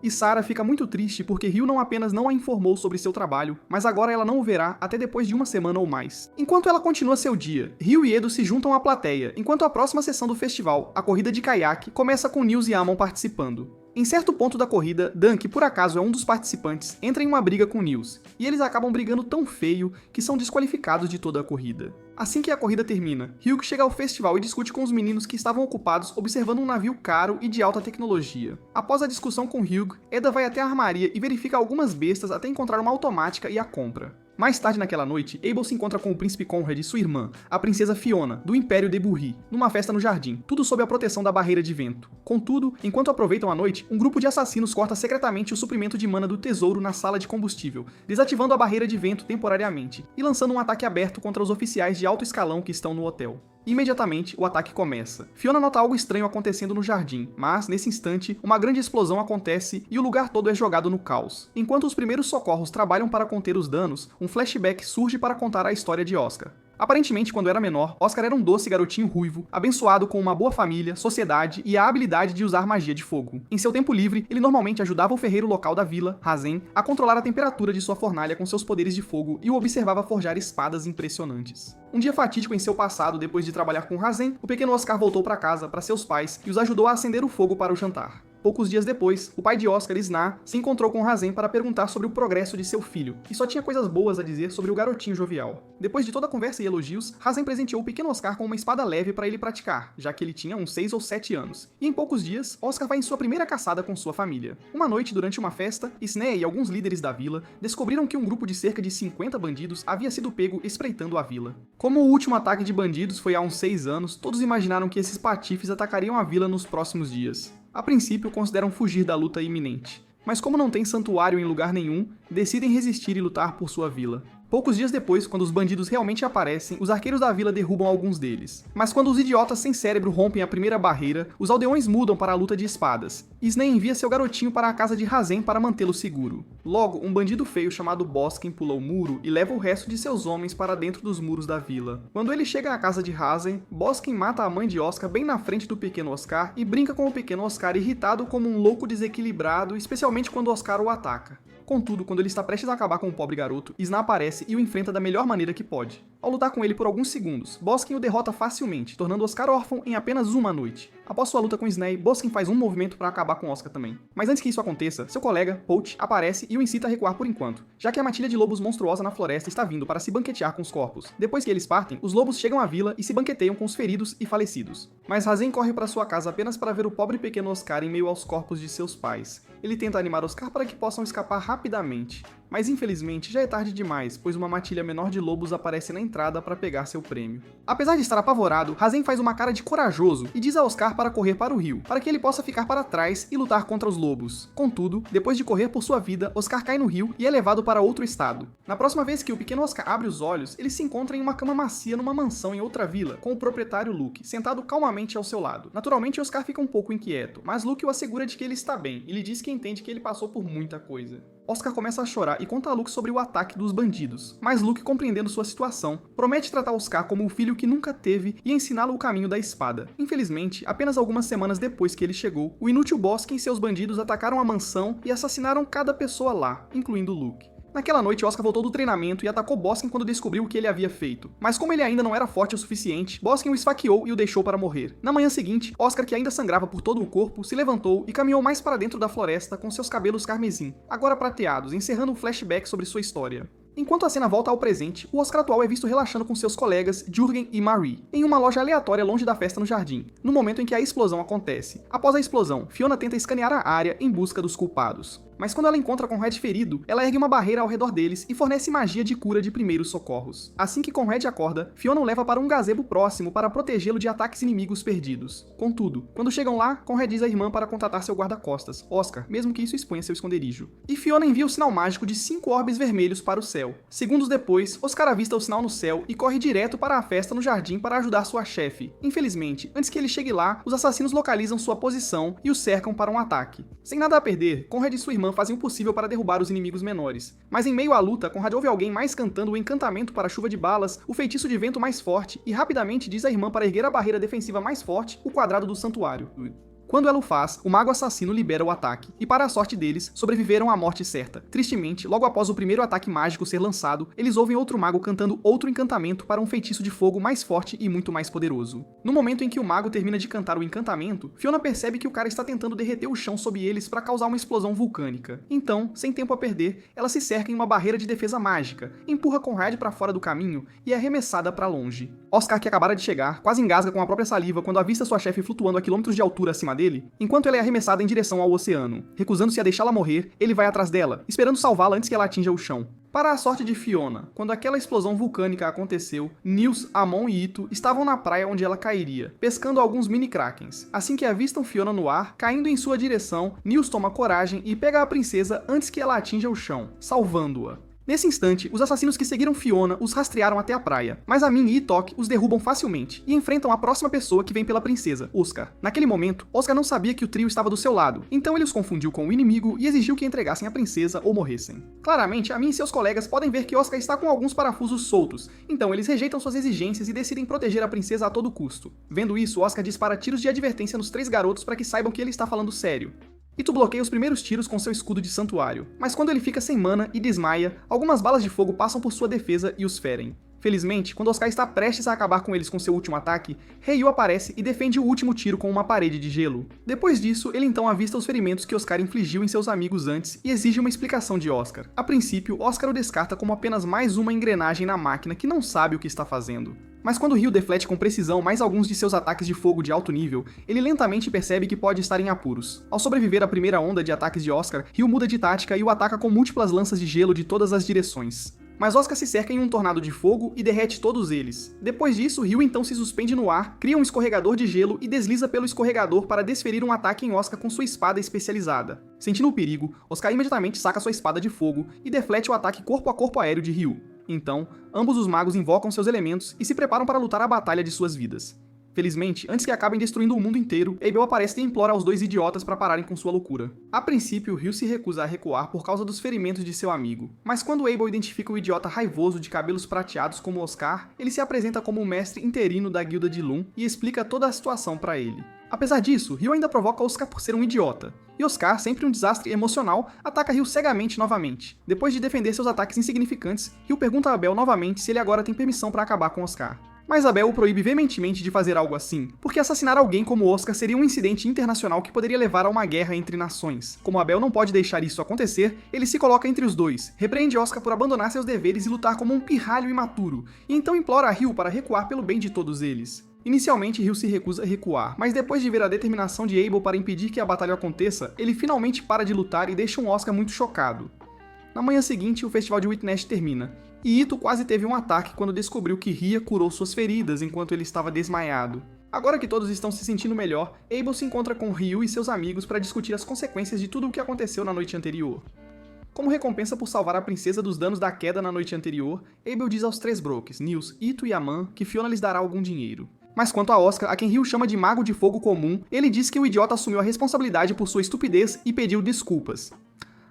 E Sarah fica muito triste porque Ryu não apenas não a informou sobre seu trabalho, mas agora ela não o verá até depois de uma semana ou mais. Enquanto ela continua seu dia, Ryu e Edo se juntam à plateia, enquanto a próxima sessão do festival, a corrida de caiaque, começa com Nils e Amon participando. Em certo ponto da corrida, Dan, que por acaso é um dos participantes, entra em uma briga com Nils, e eles acabam brigando tão feio que são desqualificados de toda a corrida. Assim que a corrida termina, Hugh chega ao festival e discute com os meninos que estavam ocupados observando um navio caro e de alta tecnologia. Após a discussão com Hugh, Eda vai até a armaria e verifica algumas bestas até encontrar uma automática e a compra. Mais tarde naquela noite, Abel se encontra com o príncipe Conrad e sua irmã, a princesa Fiona, do Império de Burri, numa festa no jardim, tudo sob a proteção da barreira de vento. Contudo, enquanto aproveitam a noite, um grupo de assassinos corta secretamente o suprimento de mana do tesouro na sala de combustível, desativando a barreira de vento temporariamente, e lançando um ataque aberto contra os oficiais de alto escalão que estão no hotel. Imediatamente, o ataque começa. Fiona nota algo estranho acontecendo no jardim, mas, nesse instante, uma grande explosão acontece e o lugar todo é jogado no caos. Enquanto os primeiros socorros trabalham para conter os danos, um flashback surge para contar a história de Oscar. Aparentemente, quando era menor, Oscar era um doce garotinho ruivo, abençoado com uma boa família, sociedade e a habilidade de usar magia de fogo. Em seu tempo livre, ele normalmente ajudava o ferreiro local da vila, Hazen, a controlar a temperatura de sua fornalha com seus poderes de fogo e o observava forjar espadas impressionantes. Um dia fatídico em seu passado, depois de trabalhar com Hazen, o pequeno Oscar voltou para casa, para seus pais, e os ajudou a acender o fogo para o jantar. Poucos dias depois, o pai de Oscar, Snar, se encontrou com Hazen para perguntar sobre o progresso de seu filho, e só tinha coisas boas a dizer sobre o garotinho jovial. Depois de toda a conversa e elogios, Hazen presenteou o pequeno Oscar com uma espada leve para ele praticar, já que ele tinha uns 6 ou 7 anos. E em poucos dias, Oscar vai em sua primeira caçada com sua família. Uma noite, durante uma festa, Snea e alguns líderes da vila descobriram que um grupo de cerca de 50 bandidos havia sido pego espreitando a vila. Como o último ataque de bandidos foi há uns 6 anos, todos imaginaram que esses patifes atacariam a vila nos próximos dias. A princípio, consideram fugir da luta iminente. Mas como não tem santuário em lugar nenhum, decidem resistir e lutar por sua vila. Poucos dias depois, quando os bandidos realmente aparecem, os arqueiros da vila derrubam alguns deles. Mas quando os idiotas sem cérebro rompem a primeira barreira, os aldeões mudam para a luta de espadas. Isney envia seu garotinho para a casa de Hazen para mantê-lo seguro. Logo, um bandido feio chamado Boskin pula o muro e leva o resto de seus homens para dentro dos muros da vila. Quando ele chega à casa de Hazen, Boskin mata a mãe de Oscar bem na frente do pequeno Oscar e brinca com o pequeno Oscar irritado como um louco desequilibrado, especialmente quando Oscar o ataca. Contudo, quando ele está prestes a acabar com o pobre garoto, Sna aparece e o enfrenta da melhor maneira que pode. Ao lutar com ele por alguns segundos, Boskin o derrota facilmente, tornando Oscar órfão em apenas uma noite. Após sua luta com Sney, Boskin faz um movimento para acabar com Oscar também. Mas antes que isso aconteça, seu colega, Poach, aparece e o incita a recuar por enquanto, já que a matilha de lobos monstruosa na floresta está vindo para se banquetear com os corpos. Depois que eles partem, os lobos chegam à vila e se banqueteiam com os feridos e falecidos. Mas Razen corre para sua casa apenas para ver o pobre pequeno Oscar em meio aos corpos de seus pais. Ele tenta animar Oscar para que possam escapar rapidamente. Mas infelizmente já é tarde demais, pois uma matilha menor de lobos aparece na entrada para pegar seu prêmio. Apesar de estar apavorado, Razen faz uma cara de corajoso e diz a Oscar para correr para o rio, para que ele possa ficar para trás e lutar contra os lobos. Contudo, depois de correr por sua vida, Oscar cai no rio e é levado para outro estado. Na próxima vez que o pequeno Oscar abre os olhos, ele se encontra em uma cama macia numa mansão em outra vila, com o proprietário Luke, sentado calmamente ao seu lado. Naturalmente, Oscar fica um pouco inquieto, mas Luke o assegura de que ele está bem e lhe diz que entende que ele passou por muita coisa. Oscar começa a chorar e conta a Luke sobre o ataque dos bandidos, mas Luke, compreendendo sua situação, promete tratar Oscar como o filho que nunca teve e ensiná-lo o caminho da espada. Infelizmente, apenas algumas semanas depois que ele chegou, o inútil Boskin e seus bandidos atacaram a mansão e assassinaram cada pessoa lá, incluindo Luke. Naquela noite, Oscar voltou do treinamento e atacou Boskin quando descobriu o que ele havia feito. Mas como ele ainda não era forte o suficiente, Boskin o esfaqueou e o deixou para morrer. Na manhã seguinte, Oscar, que ainda sangrava por todo o corpo, se levantou e caminhou mais para dentro da floresta com seus cabelos carmesim, agora prateados, encerrando um flashback sobre sua história. Enquanto a cena volta ao presente, o Oscar atual é visto relaxando com seus colegas Jürgen e Marie, em uma loja aleatória longe da festa no jardim, no momento em que a explosão acontece. Após a explosão, Fiona tenta escanear a área em busca dos culpados. Mas quando ela encontra Conrad ferido, ela ergue uma barreira ao redor deles e fornece magia de cura de primeiros socorros. Assim que Conrad acorda, Fiona o leva para um gazebo próximo para protegê-lo de ataques inimigos perdidos. Contudo, quando chegam lá, Conrad diz à irmã para contatar seu guarda-costas, Oscar, mesmo que isso exponha seu esconderijo. E Fiona envia o sinal mágico de 5 orbes vermelhos para o céu. Segundos depois, Oscar avista o sinal no céu e corre direto para a festa no jardim para ajudar sua chefe. Infelizmente, antes que ele chegue lá, os assassinos localizam sua posição e o cercam para um ataque. Sem nada a perder, Conrad e sua irmã fazem o possível para derrubar os inimigos menores. Mas em meio à luta, Conrad ouve alguém mais cantando o encantamento para a chuva de balas, o feitiço de vento mais forte e rapidamente diz à irmã para erguer a barreira defensiva mais forte, o quadrado do santuário. Quando ela o faz, o mago assassino libera o ataque, e para a sorte deles, sobreviveram à morte certa. Tristemente, logo após o primeiro ataque mágico ser lançado, eles ouvem outro mago cantando outro encantamento para um feitiço de fogo mais forte e muito mais poderoso. No momento em que o mago termina de cantar o encantamento, Fiona percebe que o cara está tentando derreter o chão sob eles para causar uma explosão vulcânica. Então, sem tempo a perder, ela se cerca em uma barreira de defesa mágica, empurra Conrad para fora do caminho e é arremessada para longe. Oscar, que acabara de chegar, quase engasga com a própria saliva quando avista sua chefe flutuando a quilômetros de altura acima dele, enquanto ela é arremessada em direção ao oceano. Recusando-se a deixá-la morrer, ele vai atrás dela, esperando salvá-la antes que ela atinja o chão. Para a sorte de Fiona, quando aquela explosão vulcânica aconteceu, Nils, Amon e Ito estavam na praia onde ela cairia, pescando alguns mini-krakens. Assim que avistam Fiona no ar, caindo em sua direção, Nils toma coragem e pega a princesa antes que ela atinja o chão, salvando-a. Nesse instante, os assassinos que seguiram Fiona os rastrearam até a praia, mas Amin e Itok os derrubam facilmente e enfrentam a próxima pessoa que vem pela princesa, Oscar. Naquele momento, Oscar não sabia que o trio estava do seu lado, então ele os confundiu com o inimigo e exigiu que entregassem a princesa ou morressem. Claramente, Amin e seus colegas podem ver que Oscar está com alguns parafusos soltos, então eles rejeitam suas exigências e decidem proteger a princesa a todo custo. Vendo isso, Oscar dispara tiros de advertência nos 3 garotos para que saibam que ele está falando sério. Ito bloqueia os primeiros tiros com seu escudo de santuário, mas quando ele fica sem mana e desmaia, algumas balas de fogo passam por sua defesa e os ferem. Felizmente, quando Oscar está prestes a acabar com eles com seu último ataque, Rei-Yu aparece e defende o último tiro com uma parede de gelo. Depois disso, ele então avista os ferimentos que Oscar infligiu em seus amigos antes e exige uma explicação de Oscar. A princípio, Oscar o descarta como apenas mais uma engrenagem na máquina que não sabe o que está fazendo. Mas quando Ryu deflete com precisão mais alguns de seus ataques de fogo de alto nível, ele lentamente percebe que pode estar em apuros. Ao sobreviver à primeira onda de ataques de Oscar, Ryu muda de tática e o ataca com múltiplas lanças de gelo de todas as direções. Mas Oscar se cerca em um tornado de fogo e derrete todos eles. Depois disso, Ryu então se suspende no ar, cria um escorregador de gelo e desliza pelo escorregador para desferir um ataque em Oscar com sua espada especializada. Sentindo o perigo, Oscar imediatamente saca sua espada de fogo e deflete o ataque corpo a corpo aéreo de Ryu. Então, ambos os magos invocam seus elementos e se preparam para lutar a batalha de suas vidas. Felizmente, antes que acabem destruindo o mundo inteiro, Abel aparece e implora aos 2 idiotas para pararem com sua loucura. A princípio, Ryu se recusa a recuar por causa dos ferimentos de seu amigo, mas quando Abel identifica o idiota raivoso de cabelos prateados como Oscar, ele se apresenta como o mestre interino da guilda de Lun e explica toda a situação para ele. Apesar disso, Ryu ainda provoca Oscar por ser um idiota. E Oscar, sempre um desastre emocional, ataca Ryu cegamente novamente. Depois de defender seus ataques insignificantes, Ryu pergunta a Abel novamente se ele agora tem permissão para acabar com Oscar. Mas Abel o proíbe veementemente de fazer algo assim, porque assassinar alguém como Oscar seria um incidente internacional que poderia levar a uma guerra entre nações. Como Abel não pode deixar isso acontecer, ele se coloca entre os dois, repreende Oscar por abandonar seus deveres e lutar como um pirralho imaturo, e então implora a Ryu para recuar pelo bem de todos eles. Inicialmente, Ryu se recusa a recuar, mas depois de ver a determinação de Abel para impedir que a batalha aconteça, ele finalmente para de lutar e deixa um Oscar muito chocado. Na manhã seguinte, o festival de Witness termina, e Ito quase teve um ataque quando descobriu que Ria curou suas feridas enquanto ele estava desmaiado. Agora que todos estão se sentindo melhor, Abel se encontra com Ryu e seus amigos para discutir as consequências de tudo o que aconteceu na noite anterior. Como recompensa por salvar a princesa dos danos da queda na noite anterior, Abel diz aos três Brokes, Nils, Ito e Aman, que Fiona lhes dará algum dinheiro. Mas quanto a Oscar, a quem Ryu chama de mago de fogo comum, ele diz que o idiota assumiu a responsabilidade por sua estupidez e pediu desculpas.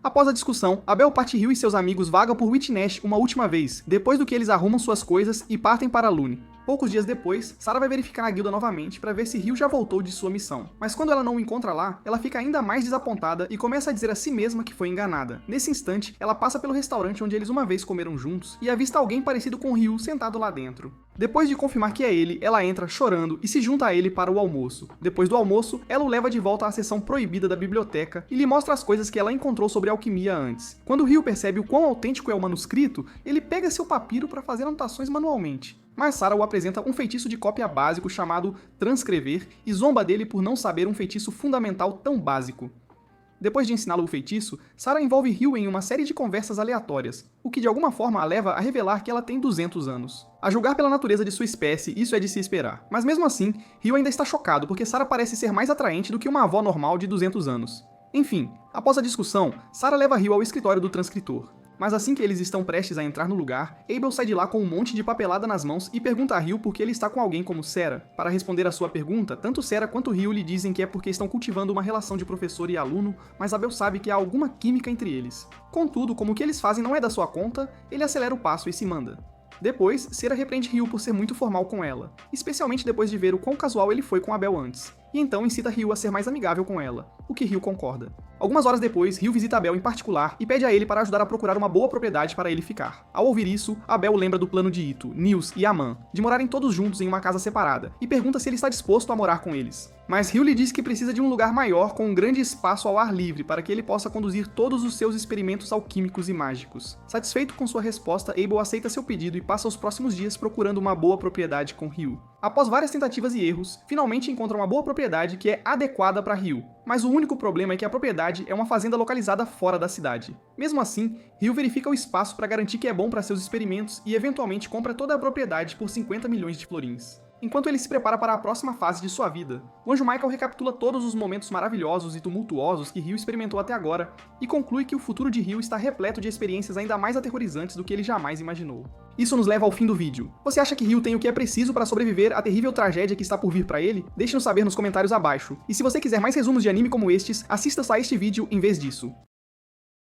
Após a discussão, Abel parte Ryu e seus amigos vagam por Witness uma última vez, depois do que eles arrumam suas coisas e partem para Lune. Poucos dias depois, Sarah vai verificar a guilda novamente para ver se Ryu já voltou de sua missão. Mas quando ela não o encontra lá, ela fica ainda mais desapontada e começa a dizer a si mesma que foi enganada. Nesse instante, ela passa pelo restaurante onde eles uma vez comeram juntos e avista alguém parecido com Ryu sentado lá dentro. Depois de confirmar que é ele, ela entra chorando e se junta a ele para o almoço. Depois do almoço, ela o leva de volta à seção proibida da biblioteca e lhe mostra as coisas que ela encontrou sobre alquimia antes. Quando Ryu percebe o quão autêntico é o manuscrito, ele pega seu papiro para fazer anotações manualmente. Mas Sarah o apresenta um feitiço de cópia básico chamado Transcrever e zomba dele por não saber um feitiço fundamental tão básico. Depois de ensiná-lo o feitiço, Sarah envolve Ryu em uma série de conversas aleatórias, o que de alguma forma a leva a revelar que ela tem 200 anos. A julgar pela natureza de sua espécie, isso é de se esperar. Mas mesmo assim, Ryu ainda está chocado porque Sarah parece ser mais atraente do que uma avó normal de 200 anos. Enfim, após a discussão, Sarah leva Ryu ao escritório do transcritor. Mas assim que eles estão prestes a entrar no lugar, Abel sai de lá com um monte de papelada nas mãos e pergunta a Ryu por que ele está com alguém como Sarah. Para responder a sua pergunta, tanto Sarah quanto Ryu lhe dizem que é porque estão cultivando uma relação de professor e aluno, mas Abel sabe que há alguma química entre eles. Contudo, como o que eles fazem não é da sua conta, ele acelera o passo e se manda. Depois, Sarah repreende Ryu por ser muito formal com ela, especialmente depois de ver o quão casual ele foi com Abel antes, e então incita Ryu a ser mais amigável com ela, o que Ryu concorda. Algumas horas depois, Ryu visita Abel em particular e pede a ele para ajudar a procurar uma boa propriedade para ele ficar. Ao ouvir isso, Abel lembra do plano de Ito, Nils e Aman, de morarem todos juntos em uma casa separada, e pergunta se ele está disposto a morar com eles. Mas Ryu lhe diz que precisa de um lugar maior com um grande espaço ao ar livre para que ele possa conduzir todos os seus experimentos alquímicos e mágicos. Satisfeito com sua resposta, Abel aceita seu pedido e passa os próximos dias procurando uma boa propriedade com Ryu. Após várias tentativas e erros, finalmente encontra uma boa propriedade que é adequada para Ryu. Mas o único problema é que a propriedade é uma fazenda localizada fora da cidade. Mesmo assim, Ryu verifica o espaço para garantir que é bom para seus experimentos e eventualmente compra toda a propriedade por 50 milhões de florins. Enquanto ele se prepara para a próxima fase de sua vida, o Anjo Michael recapitula todos os momentos maravilhosos e tumultuosos que Ryu experimentou até agora e conclui que o futuro de Ryu está repleto de experiências ainda mais aterrorizantes do que ele jamais imaginou. Isso nos leva ao fim do vídeo. Você acha que Ryu tem o que é preciso para sobreviver à terrível tragédia que está por vir para ele? Deixe-nos saber nos comentários abaixo. E se você quiser mais resumos de anime como estes, assista só a este vídeo em vez disso.